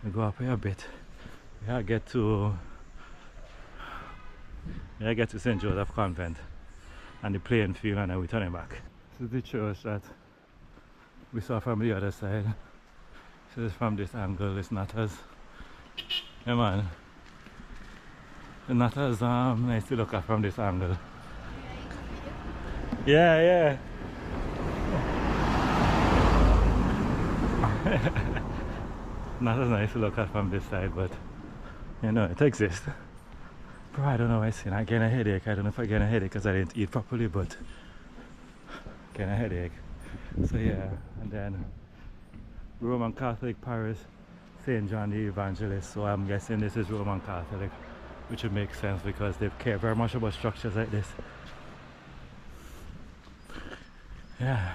We go up here a bit. We gotta get to St. Joseph Convent and the playing field, and then we're turning back. This is the church that we saw from the other side. So it's from this angle. It's not as, yeah man, it's not as nice to look at from this angle. Yeah. Not as nice to look at from this side, but you know, it exists. Bro, I don't know why I'm getting a headache. I don't know if I get a headache because I didn't eat properly, but getting a headache. So yeah, and then Roman Catholic Paris, St. John the Evangelist. So I'm guessing this is Roman Catholic which would make sense because they care very much about structures like this. Yeah.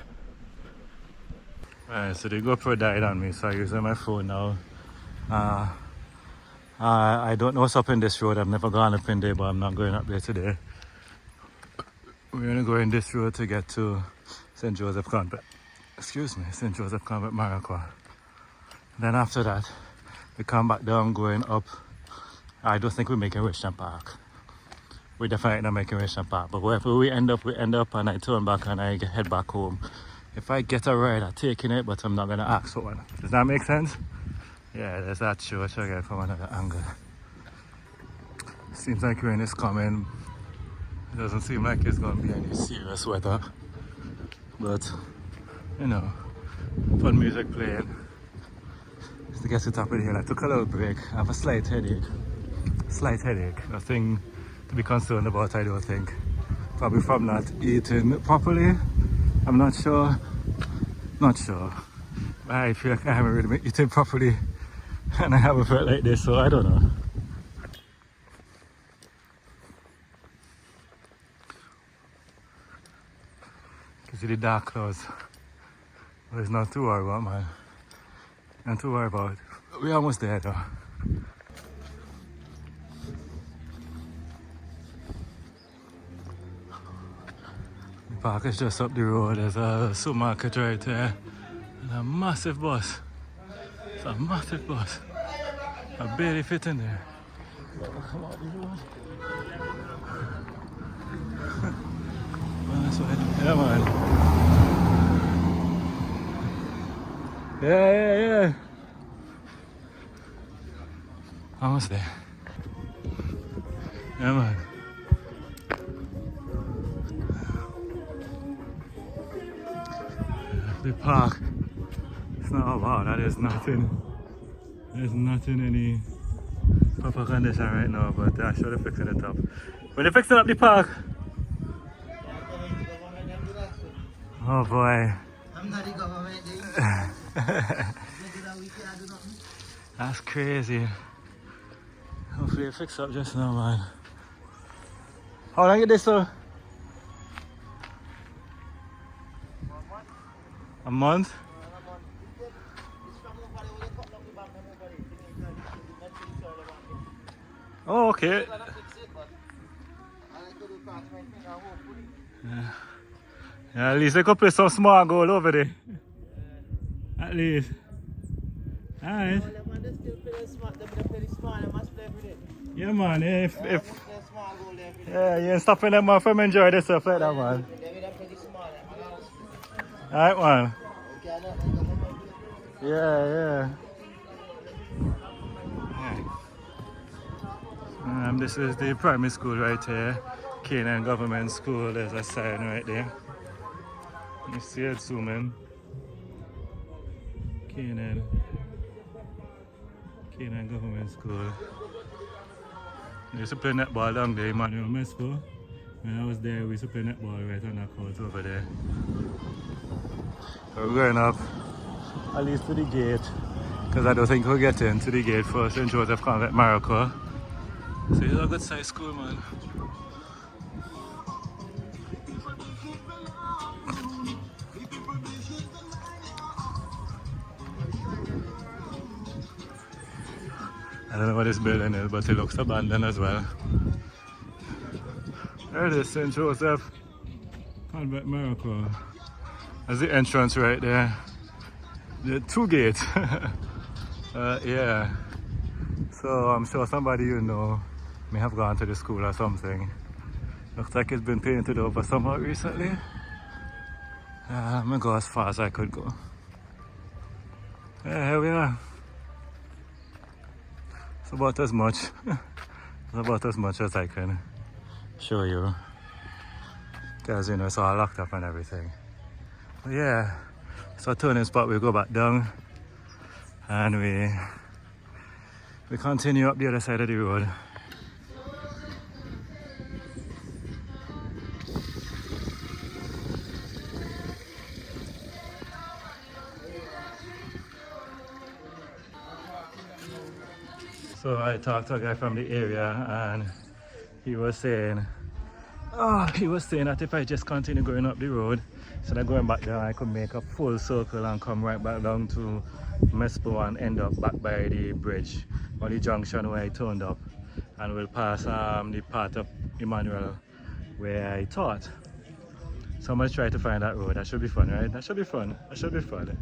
Alright, so the GoPro died on me, so I'm using my phone now. I don't know what's up in this road. I've never gone up in there, but I'm not going up there today. We're gonna go in this road to get to St. Joseph Convent. Excuse me, St. Joseph Convent, Maracua. Then after that, we come back down going up. I don't think we're making Richmond Park. We're definitely not making Richmond Park. But wherever we end up, and I turn back and I head back home. If I get a ride, I'm taking it, but I'm not gonna ask for one. Does that make sense? Yeah, there's that church again from another angle. Seems like rain is coming. It doesn't seem like it's gonna be any serious weather. But, you know, fun music playing. Just to get to the top of the hill. I took a little break. I have a slight headache. Nothing to be concerned about, I don't think. Probably from not eating properly. I'm not sure. I feel like I haven't really been eating properly. And I haven't felt like this, so I don't know. You can see the dark clouds. But it's not too worried about, man. Not too worried about. We're almost there though. The park is just up the road. There's a supermarket right there. And a massive bus. It's a massive bus. I barely fit in there. Come on, the road. That's what I do. Yeah, man. Yeah. Almost there. Yeah, man. The park. It's not about that. There's nothing. There's nothing any proper condition right now, but they're sure they're fixing it up. When they're fixing up the park. Oh boy. I'm not the government. That's crazy. Hopefully it fixed up just now, man. How long is this, sir? A month? Oh, okay. Yeah, at least they could play some small goal over there. At least. Alright. Yeah, man. If yeah, you ain't stopping them man from enjoy themselves like that, man. Alright, man. Yeah. This is the primary school right here. Canaan Government School. There's a sign right there. You see it zoom in. Canaan Government School. I used to play netball down there, Emmanuel Mespo. When I was there, we used to play netball right on that court over there. So we're going up at least to the gate, because I don't think we'll get into the gate for St. Joseph Convent, Maracua. So it's a good size school, man. I don't know what this building is, but it looks abandoned as well. There it is, St. Joseph Convent, Maracua. That's the entrance right there. The two gates. Yeah. So I'm sure somebody you know may have gone to the school or something. Looks like it's been painted over somewhat recently. I'm gonna go as far as I could go. Yeah, here we are. It's about as much. It's about as much as I can show you. Because you know it's all locked up and everything. But yeah, it's a turning spot. We go back down and we continue up the other side of the road. So I talked to a guy from the area and he was saying that if I just continue going up the road, instead of going back down, I could make a full circle and come right back down to Mespo and end up back by the bridge or the junction where I turned up, and we'll pass the part of Emmanuel where I taught. So I'm gonna try to find that road. That should be fun, right? That should be fun. That should be fun.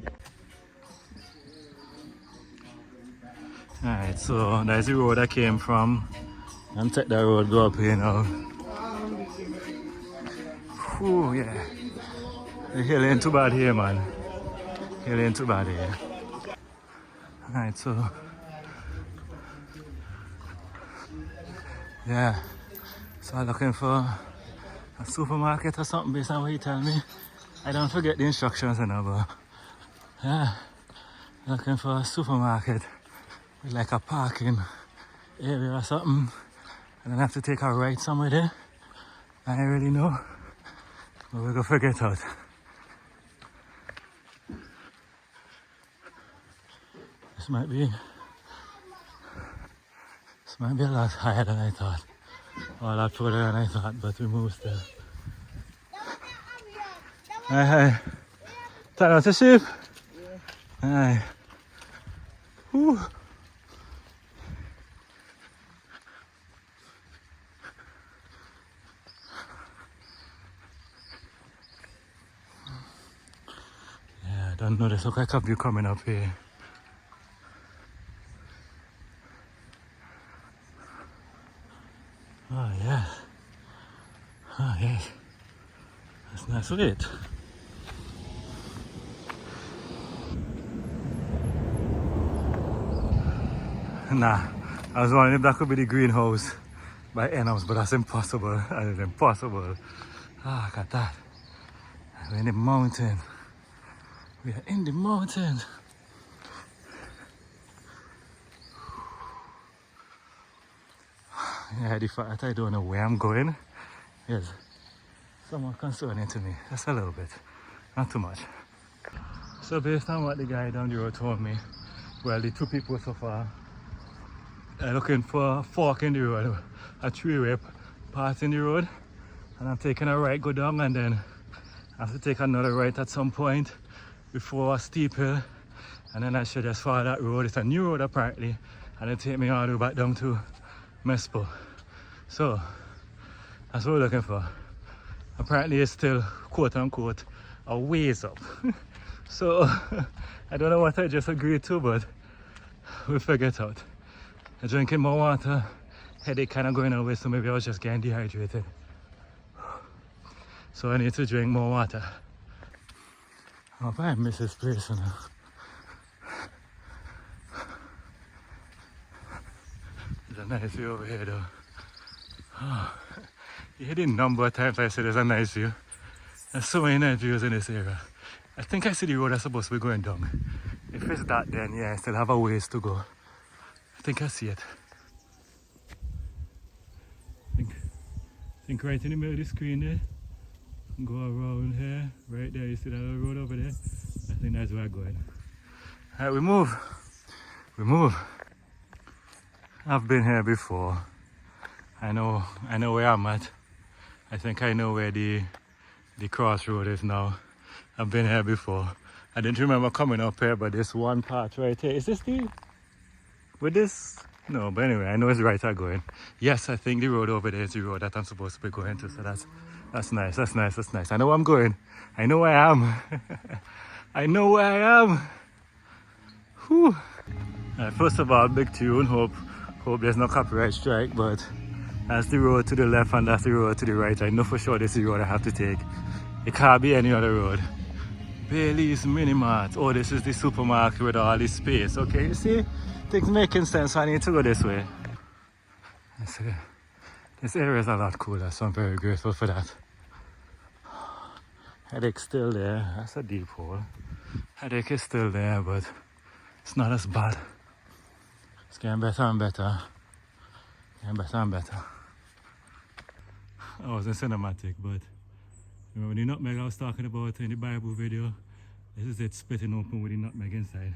Alright, so that's the road I came from. And take that road, go up here now. Whew, yeah. The hill ain't too bad here, man. Hill ain't too bad here. Alright, so yeah. So I'm looking for a supermarket or something based on what you tell me. I don't forget the instructions and all, but yeah. Looking for a supermarket with like a parking area or something. And then I have to take a right somewhere there. I don't really know. But we're gonna figure it out. This might be a lot higher than I thought. Or a lot further than I thought, but we move still. Hi. Turn out the sheep? Yeah. Hi. Whew. Yeah, I don't know, there's look like a view coming up here. Oh yeah. Oh yes. That's nice of it. Nah, I was wondering if that could be the greenhouse by Enhouse, but that's impossible. That is impossible. Ah, look at that. We're in the mountain. We are in the mountain. Yeah, the fact that I don't know where I'm going is somewhat concerning to me. Just a little bit. Not too much. So based on what the guy down the road told me, well, the two people so far are looking for a fork in the road, a three-way part in the road, and I'm taking a right, go down, and then I have to take another right at some point before a steep hill, and then I should just follow that road. It's a new road apparently, and it take me all the way back down to Mespo. So that's what we're looking for. Apparently it's still quote unquote a ways up. So I don't know what I just agreed to, but we'll figure it out. I'm drinking more water, headache kind of going away, so maybe I was just getting dehydrated. So I need to drink more water. I hope I miss this place now. There's a nice view over here though. Oh, you hear the number of times I said there's a nice view. There's so many nice views in this area. I think I see the road that's supposed to be going down. If it's that, then yeah, I still have a ways to go. I think I see it. I think right in the middle of the screen there. Go around here, right there, you see that road over there? I think that's where I'm going. Alright, we move. We move. I've been here before. I know where I'm at. I think I know where the crossroad is now. I've been here before. I didn't remember coming up here, but this one part right here. Is this the... with this? No, but anyway, I know it's right I'm going. Yes, I think the road over there is the road that I'm supposed to be going to, so that's nice, that's nice, that's nice. I know where I'm going. I know where I am. I know where I am. Whew. First of all, big tune. Hope there's no copyright strike, but that's the road to the left and that's the road to the right. I know for sure this is the road I have to take. It can't be any other road. Bailey's Mini Mart. Oh, this is the supermarket with all this space. Okay, you see? Things making sense, so I need to go this way. I see. This area is a lot cooler, so I'm very grateful for that. Headache still there. That's a deep hole. Headache is still there, but it's not as bad. It's getting better and better. Getting better and better. I was in cinematic, but remember the nutmeg I was talking about in the Bible video? This is it splitting open with the nutmeg inside.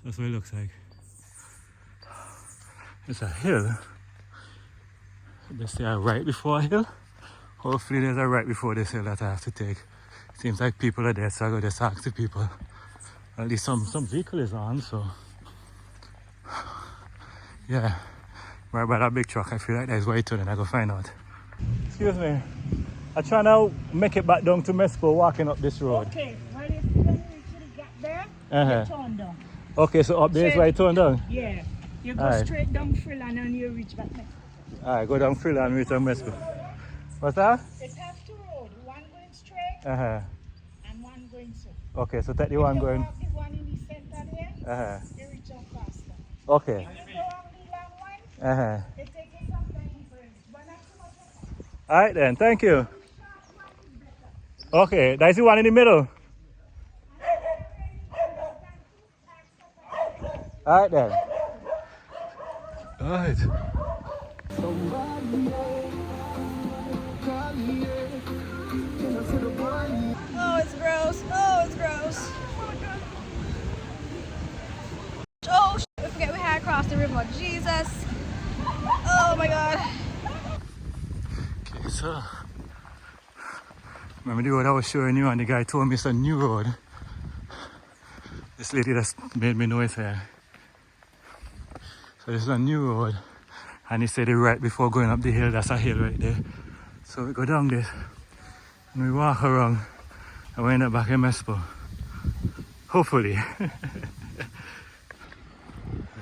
That's what it looks like. It's a hill. They say a right before a hill. Hopefully there's a right before this hill that I have to take. Seems like people are there, so I go just ask the people. At least some vehicle is on, so yeah. Right by that big truck, I feel like there's way turning. I go find out. Excuse me. I'm trying to make it back down to Mespo walking up this road. Okay, well if you reach the gap there, you turn down. Okay, so up there is where I turn down? Yeah. You go Alright. straight down Freeland and you reach back next. Alright, go down Freeland and reach on Mespo. What's that? It has two roads, one going straight and one going south. Okay, so take the one going. Walk the one in the center there, you reach out faster. Okay. If you go on the long one, it takes you some time for it. But not too much. Alright then, thank you. Okay, that's the one in the middle. Alright then. Alright. Oh, it's gross. Oh, it's gross. Oh, I forget we had to cross the river. Jesus. Oh my God. Okay, so remember the road I was showing you and the guy told me it's a new road. This lady just made me know it's here. So this is a new road and he said it right before going up the hill, that's a hill right there. So we go down this and we walk around and we end up back in Mespo. Hopefully.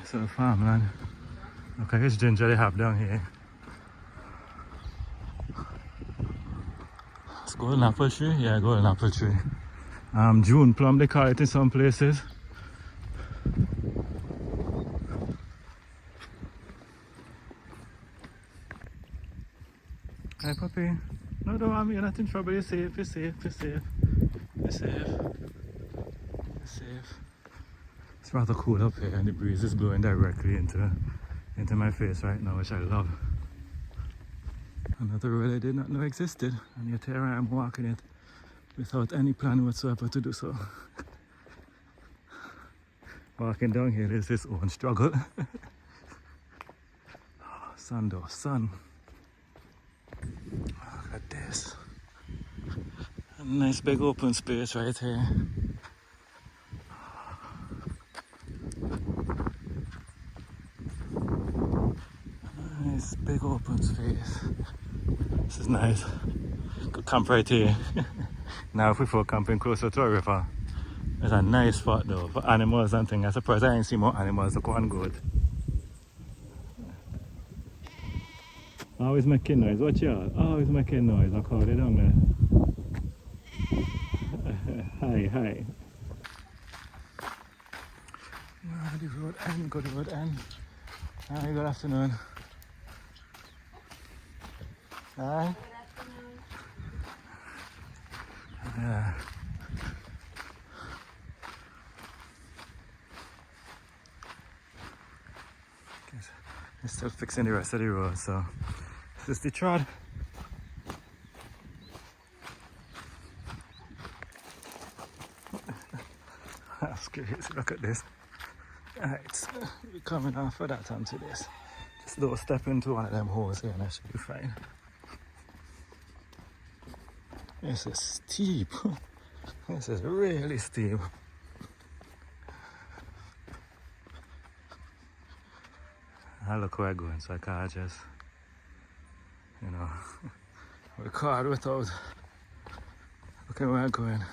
So the farmland. Look at this ginger they have down here. It's golden apple tree? Yeah, golden apple tree. June plum they call it in some places. Hi puppy. No, don't want me, you're not in trouble, you're safe, you're safe, you're safe. You're safe. You're safe. It's rather cool up here and the breeze is blowing directly into my face right now, which I love. Another road I did not know existed, and yet here I am walking it without any plan whatsoever to do so. Walking down here is its own struggle. Sun though, sun. Look at this. A nice big open space right here. Nice big open space. This is nice. Could camp right here. Now if we prefer camping closer to a river. It's a nice spot though for animals and things. I'm surprised I ain't see more animals. Look one good. Always making noise. Watch out. Always making noise. I'll call it down there. Hi, hi. The road end, good road end. Hi, good afternoon. Hi. Yeah. They're still fixing the rest of the road, so this is the trod. That's crazy, look at this. Alright, so we're coming off of that onto this. Just don't step into one of them holes here and that should be fine. This is steep. This is really steep. I look where I'm going, so I can't just, record without looking where I'm going.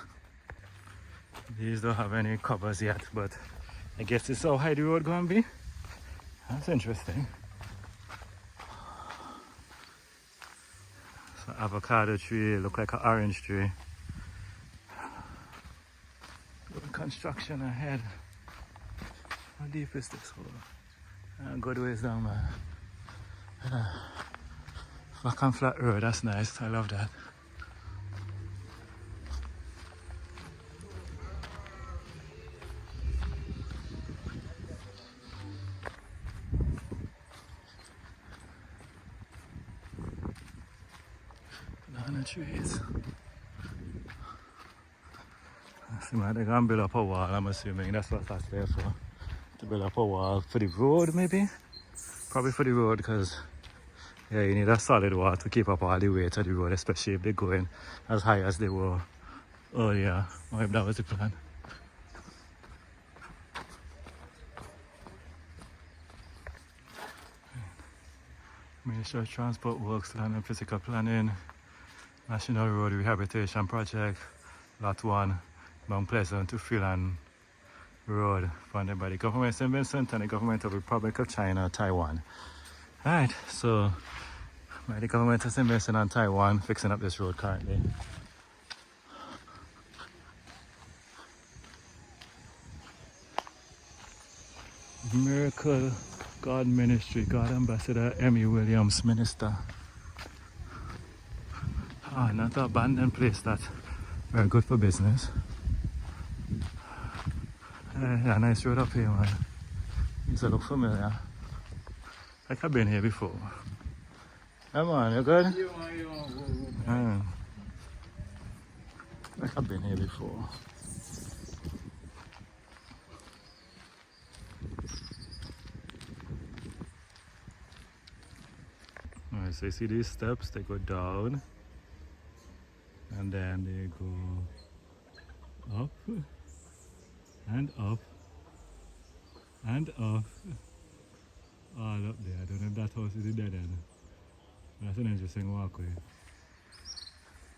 These don't have any covers yet, but I guess this is how high the road gonna be. That's interesting. So avocado tree, look like an orange tree. Construction ahead. How deep is this hole? Good ways down, man. Back and flat road, that's nice. I love that. Banana trees. See, man, they're gonna build up a wall, I'm assuming that's what that's there for. To build up a wall for the road, maybe? Probably for the road, because yeah, you need a solid wall to keep up all the weight of the road, especially if they're going as high as they were earlier, or if that was the plan. Ministry of Transport Works, Land and Physical Planning, National Road Rehabilitation Project, Lot 1, Mount Pleasant to Freeland Road, funded by the government of St. Vincent and the government of the Republic of China, Taiwan. Alright, so by the government of St. Vincent and Taiwan fixing up this road currently. Miracle God Ministry, God Ambassador Emmy Williams, Minister. Ah, not an abandoned place, that's very good for business. Yeah, nice road up here, man. These look familiar. Like I've been here before. Come on, you good? Like I've been here before. Alright, so you see these steps, they go down and then they go up and up and up. All up there. I don't know if that house is a dead end. That's an interesting walkway.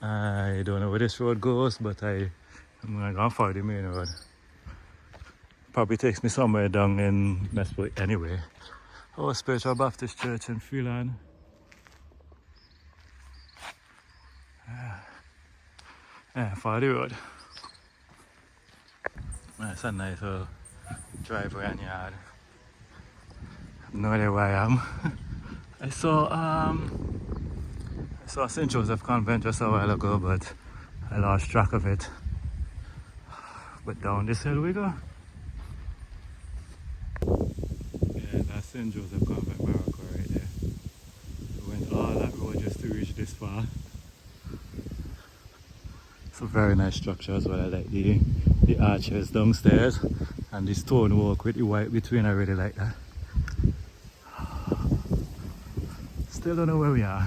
I don't know where this road goes, but I'm gonna follow the main road. Probably takes me somewhere down in Mespo anyway. Oh, Spiritual Baptist Church in Freeland. Yeah, follow the road. It's a nice little driveway and yard. No idea where I am. I saw St. Joseph Convent just a while ago, but I lost track of it. But down this hill we go. Yeah, that's St. Joseph Convent, Morocco right there. We went all that road just to reach this far. It's a very nice structure as well. I like the arches downstairs and the stonework with the white between. I really like that. Still don't know where we are.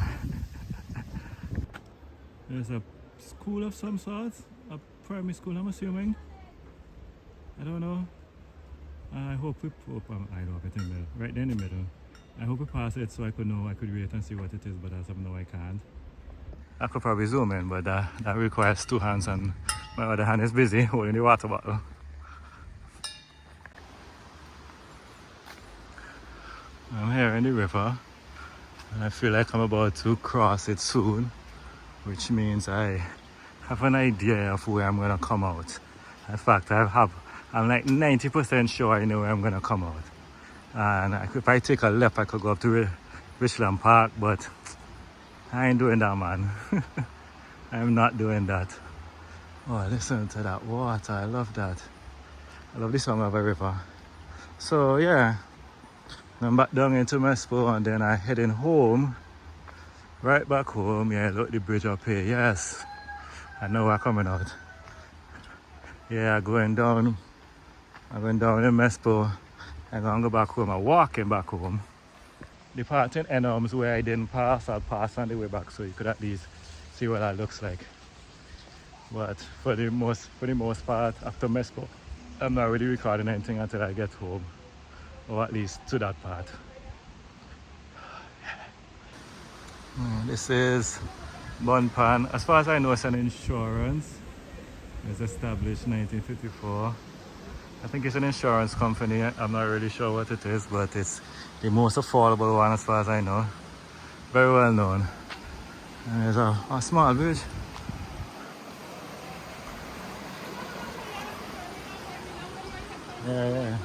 There's a school of some sort, a primary school I'm assuming. I don't know. I hope we I don't have it in the middle. Right there in the middle. I hope we pass it so I could know, I could wait and see what it is, but as of now I can't. I could probably zoom in, but that requires two hands and my other hand is busy holding the water bottle. I'm here in the river and I feel like I'm about to cross it soon, which means I have an idea of where I'm gonna come out. In fact, I'm like 90% sure I know where I'm gonna come out. And if I take a left, I could go up to Richland Park, but I ain't doing that, man. I'm not doing that. Oh, listen to that water. I love that. I love the sound of a river. So yeah, I'm back down into Mespo and then I'm heading home. Right back home. Yeah, look the bridge up here. Yes, I know we're coming out. Yeah, going down. I'm going down in Mespo. I'm gonna go back home. I'm walking back home. The part in Enums where I didn't pass, I'll pass on the way back so you could at least see what that looks like. But for the most part, after Mespo, I'm not really recording anything until I get home, or at least to that part. This is Bunpan. As far as I know, it's an insurance. It's established in 1954. I think it's an insurance company. I'm not really sure what it is, but it's the most affordable one as far as I know. Very well known. And there's a small bridge. Yeah.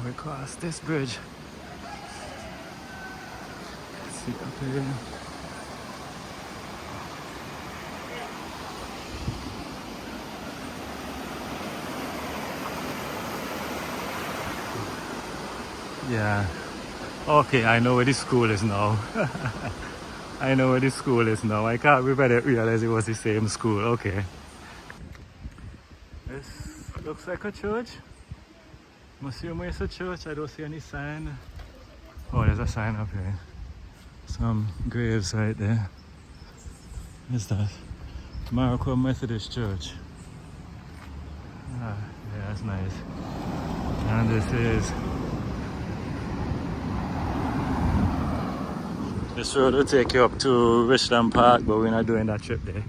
We crossed this bridge. Let's see up here. Yeah. Okay, I know where the school is now. I know where the school is now. I can't realize it was the same school. Okay. This looks like a church. I'm assuming it's a church. I don't see any sign. Oh, there's a sign up here. Some graves right there. What's that? Morocco Methodist Church. Ah, yeah, that's nice. And this road will take you up to Richland Park, but we're not doing that trip there.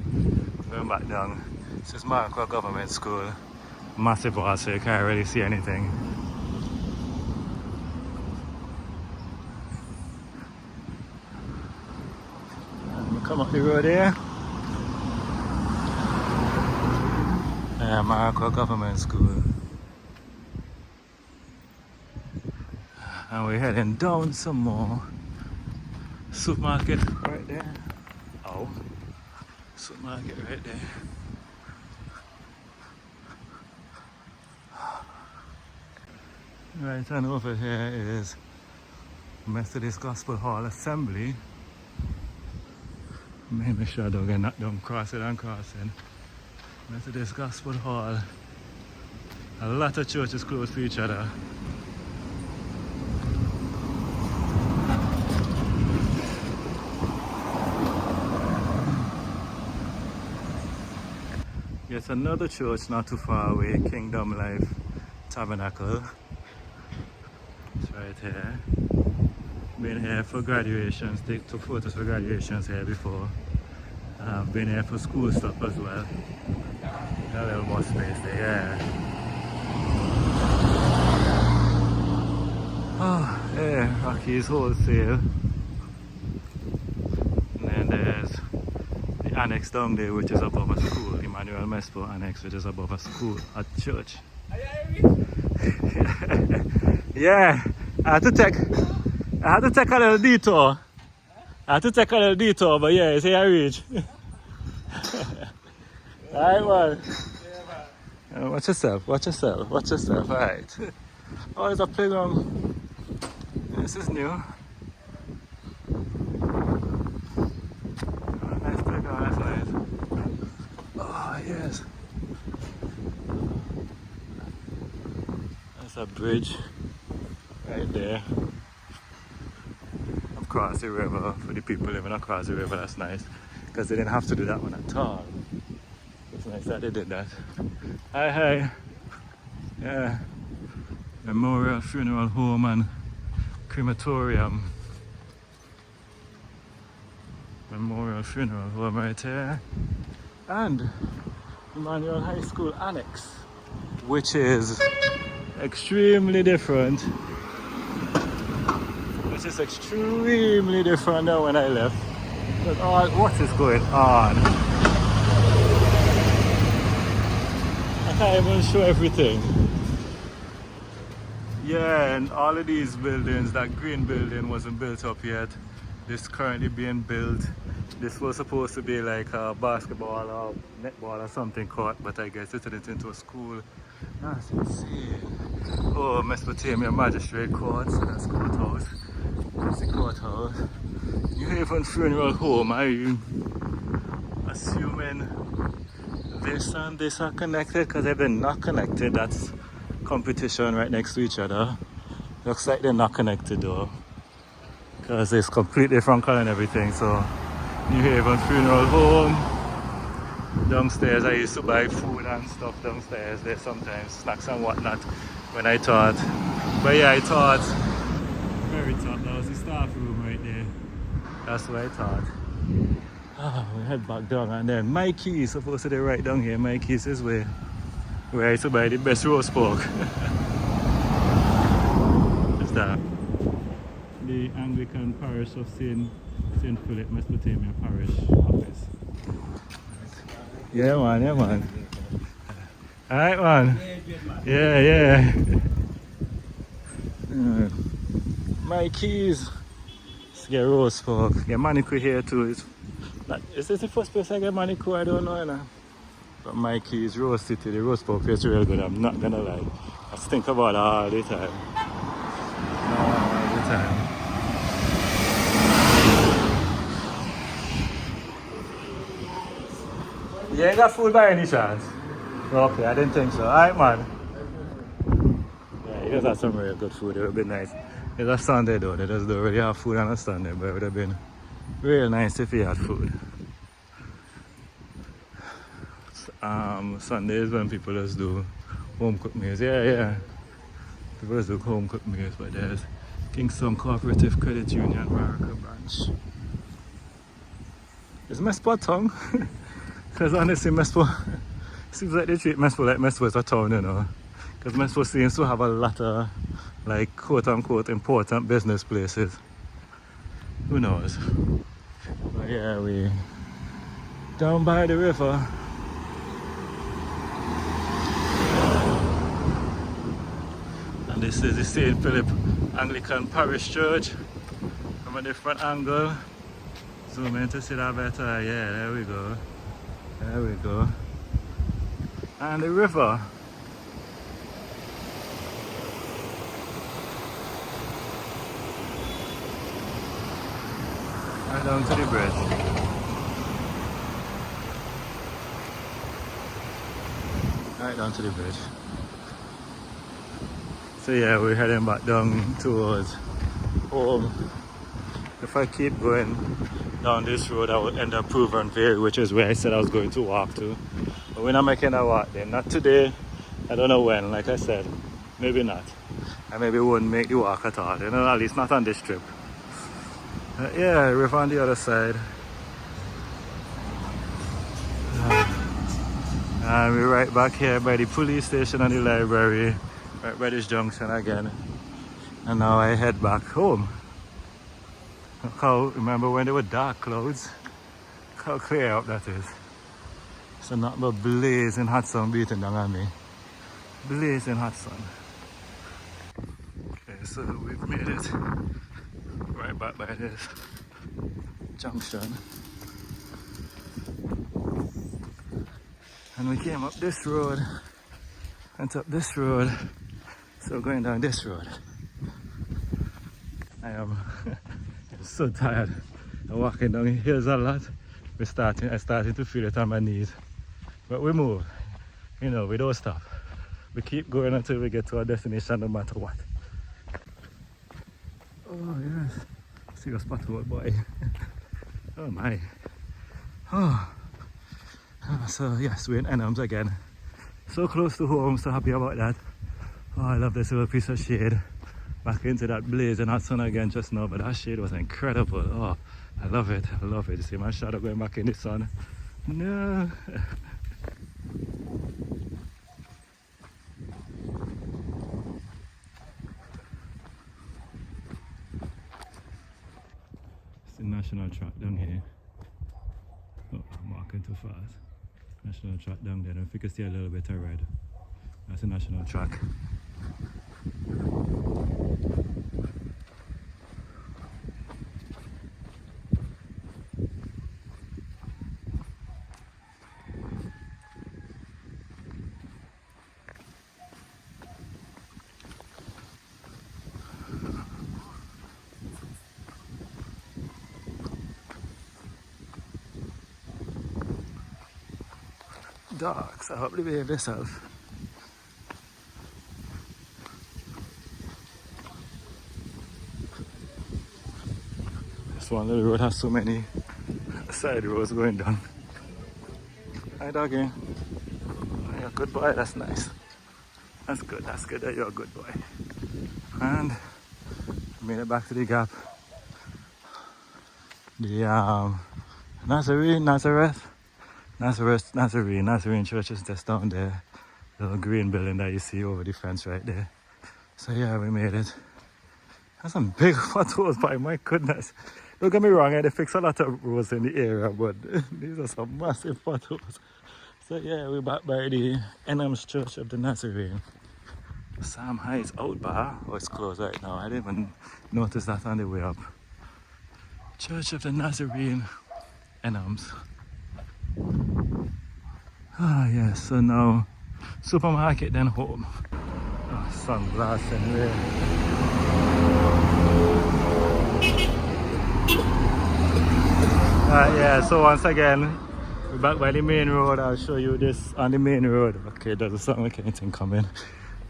Going back down. This is Morocco Government School. Massive wall, so you can't really see anything. We come up the road here. Yeah, Morocco Government School. And we're heading down some more. Supermarket right there. Oh, supermarket right there. Right, and over here is Methodist Gospel Hall Assembly. Make sure I don't get knocked down crossing and crossing. Methodist Gospel Hall. A lot of churches close to each other. Yes, another church not too far away, Kingdom Life Tabernacle. It's right here. Been here for graduations, took photos for graduations here before. I've been here for school stuff as well. Got a little more space there, yeah. Oh, yeah, Rocky's Wholesale. And then there's the annex down there, which is above a school, Emmanuel Mespo Annex, which is above a school, a church. Yeah, I had to take a little detour. But yeah, it's here I reach. Alright, man. Watch yourself. Alright. Oh, there's a playground. This is new. Oh, nice playground, that's nice. Oh, yes. That's a bridge right there. Across the river, for the people living across the river, that's nice. Because they didn't have to do that one at all. It's nice that they did that. Hi. Yeah. Memorial Funeral Home and Crematorium. Memorial Funeral Home right here. And Emmanuel High School Annex, which is extremely different. Which is extremely different than when I left. But what is going on? I can't even show everything. Yeah, and all of these buildings, that green building wasn't built up yet. This is currently being built. This was supposed to be like a basketball or netball or something court, but I guess it turned it into a school. That's insane. Oh, Mesopotamia Magistrate Court, that's courthouse. That's the courthouse. New Haven Funeral Home, are you assuming this and this are connected? Because if they're not connected, that's competition right next to each other. Looks like they're not connected though, because it's completely different color and everything. So New Haven Funeral Home. Downstairs I used to buy food and stuff downstairs there sometimes, snacks and whatnot when I taught. But yeah, I taught very top. That was the staff room right there. That's what I thought. We head back down, and then Mikey's supposed to be right down here. Mikey's is where I used to buy the best roast pork. Is that the Anglican parish of St. Philip, Mesopotamia parish office. Yeah man. Alright man. Yeah. Mikey's. Let's get roast pork. Get manicure here too. Is this the first place I get manicure? I don't know, you know. But Mikey's Roast City, the roast pork is real good, I'm not gonna lie. I think about it all the time. You ain't got food by any chance? Okay, I didn't think so. Alright man. Yeah, You guys have some real good food. It would be nice. It's a Sunday though. They just don't really have food on a Sunday, but it would have been real nice if you had food. Sundays when people just do home cooked meals. Yeah. People just do home cooked meals, but there's Kingston Cooperative Credit Union Baraka branch. Is Mespo a town? Because honestly, Mespo seems like they treat Mespo like Mespo is a town, you know. Because Mespo seems to have a lot of, like, quote unquote, important business places. Who knows? But yeah, we down by the river. And this is the St. Philip Anglican Parish Church from a different angle. Zoom in to see that better. Yeah, there we go. There we go. And the river. Right down to the bridge. Right down to the bridge. So yeah, we're heading back down towards home. If I keep going down this road, I will end up Proven Vale, which is where I said I was going to walk to. But we're not making a walk then. Not today. I don't know when. Like I said, maybe not. I maybe won't make the walk at all. You know, at least not on this trip. Yeah, river on the other side. And we're right back here by the police station and the library. Right by this junction again. And now I head back home. Look how, remember when there were dark clouds? Look how clear up that is. So not but blazing hot sun beating down on me. Blazing hot sun. Okay, so we've made it right back by this junction. And we came up this road, went up this road, so going down this road. I am so tired of walking down hills a lot. I started to feel it on my knees. But we move, you know, we don't stop. We keep going until we get to our destination no matter what. Oh yes, see a spot, boy. Oh my. Oh. So yes, we're in Enhams again. So close to home, so happy about that. Oh, I love this little piece of shade. Back into that blazing hot sun again just now, but that shade was incredible. Oh, I love it, I love it. You see my shadow going back in the sun? No. It's the national track down here. Oh, I'm walking too fast. National track down there. If you can see a little bit of red, that's the national track. Dogs, I hope they behave themselves. This one little road has so many side roads going down. Hi doggy. Oh, you're a good boy, that's nice. That's good that you're a good boy. And made it back to the gap. The Nazarene Church is just down there. The little green building that you see over the fence right there. So yeah, we made it. That's some big potholes, by my goodness. Don't get me wrong, they fix a lot of roads in the area, but these are some massive potholes. So yeah, we're back by the Enhams Church of the Nazarene. Sam Heights out bar. Oh, it's closed right now. I didn't even notice that on the way up. Church of the Nazarene, Enhams. Ah yes, so now supermarket then home. Oh, sun blasting there. Yeah, so once again, we're back by the main road. I'll show you this on the main road. Okay, there's a something like anything coming.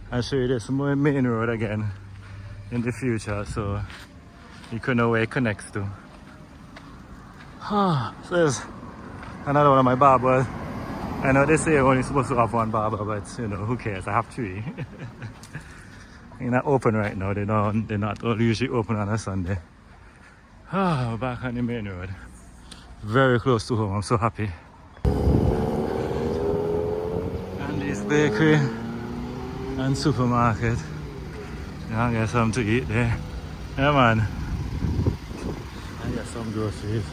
I'll show you this main road again in the future, so you can know where it connects to. So there's another one of my barbers. I know they say you're only supposed to have one barber, but you know, who cares? I have three. They're not open right now. They're not usually open on a Sunday. We're back on the main road. Very close to home. I'm so happy. And this bakery and supermarket. I get something to eat there. Yeah, man. I get some groceries.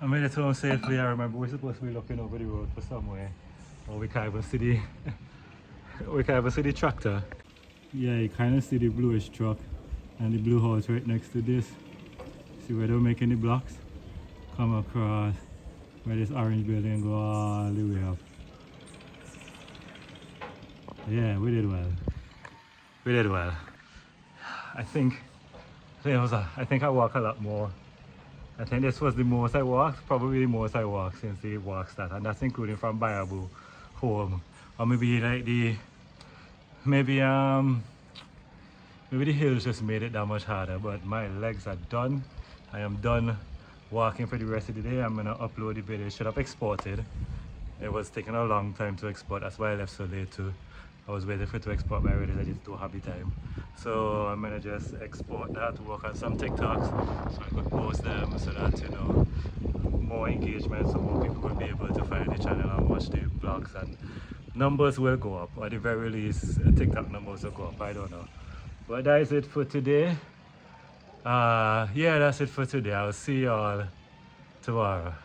I made it home safely. I remember we're supposed to be looking over the road for somewhere. Or we can't even see the tractor. Yeah, you kind of see the bluish truck and the blue house right next to this. See where they're making the blocks? Come across where this orange building go all the way up. Yeah, we did well. We did well. I think I walk a lot more. I think this was the most I walked, probably the most I walked since the walk started, and that's including from Bayabu home. Or maybe like maybe the hills just made it that much harder, but my legs are done. I am done walking for the rest of the day. I'm gonna upload the video. It should have exported. It was taking a long time to export, that's why I left so late too. I was waiting for it to export my videos, I just don't have the time. So I'm gonna just export that, work on some TikToks so I could post them so that, you know, more engagement, so more people will be able to find the channel and watch the vlogs, and numbers will go up, or at the very least TikTok numbers will go up, I don't know. But that is it for today. Yeah, that's it for today. I'll see y'all tomorrow.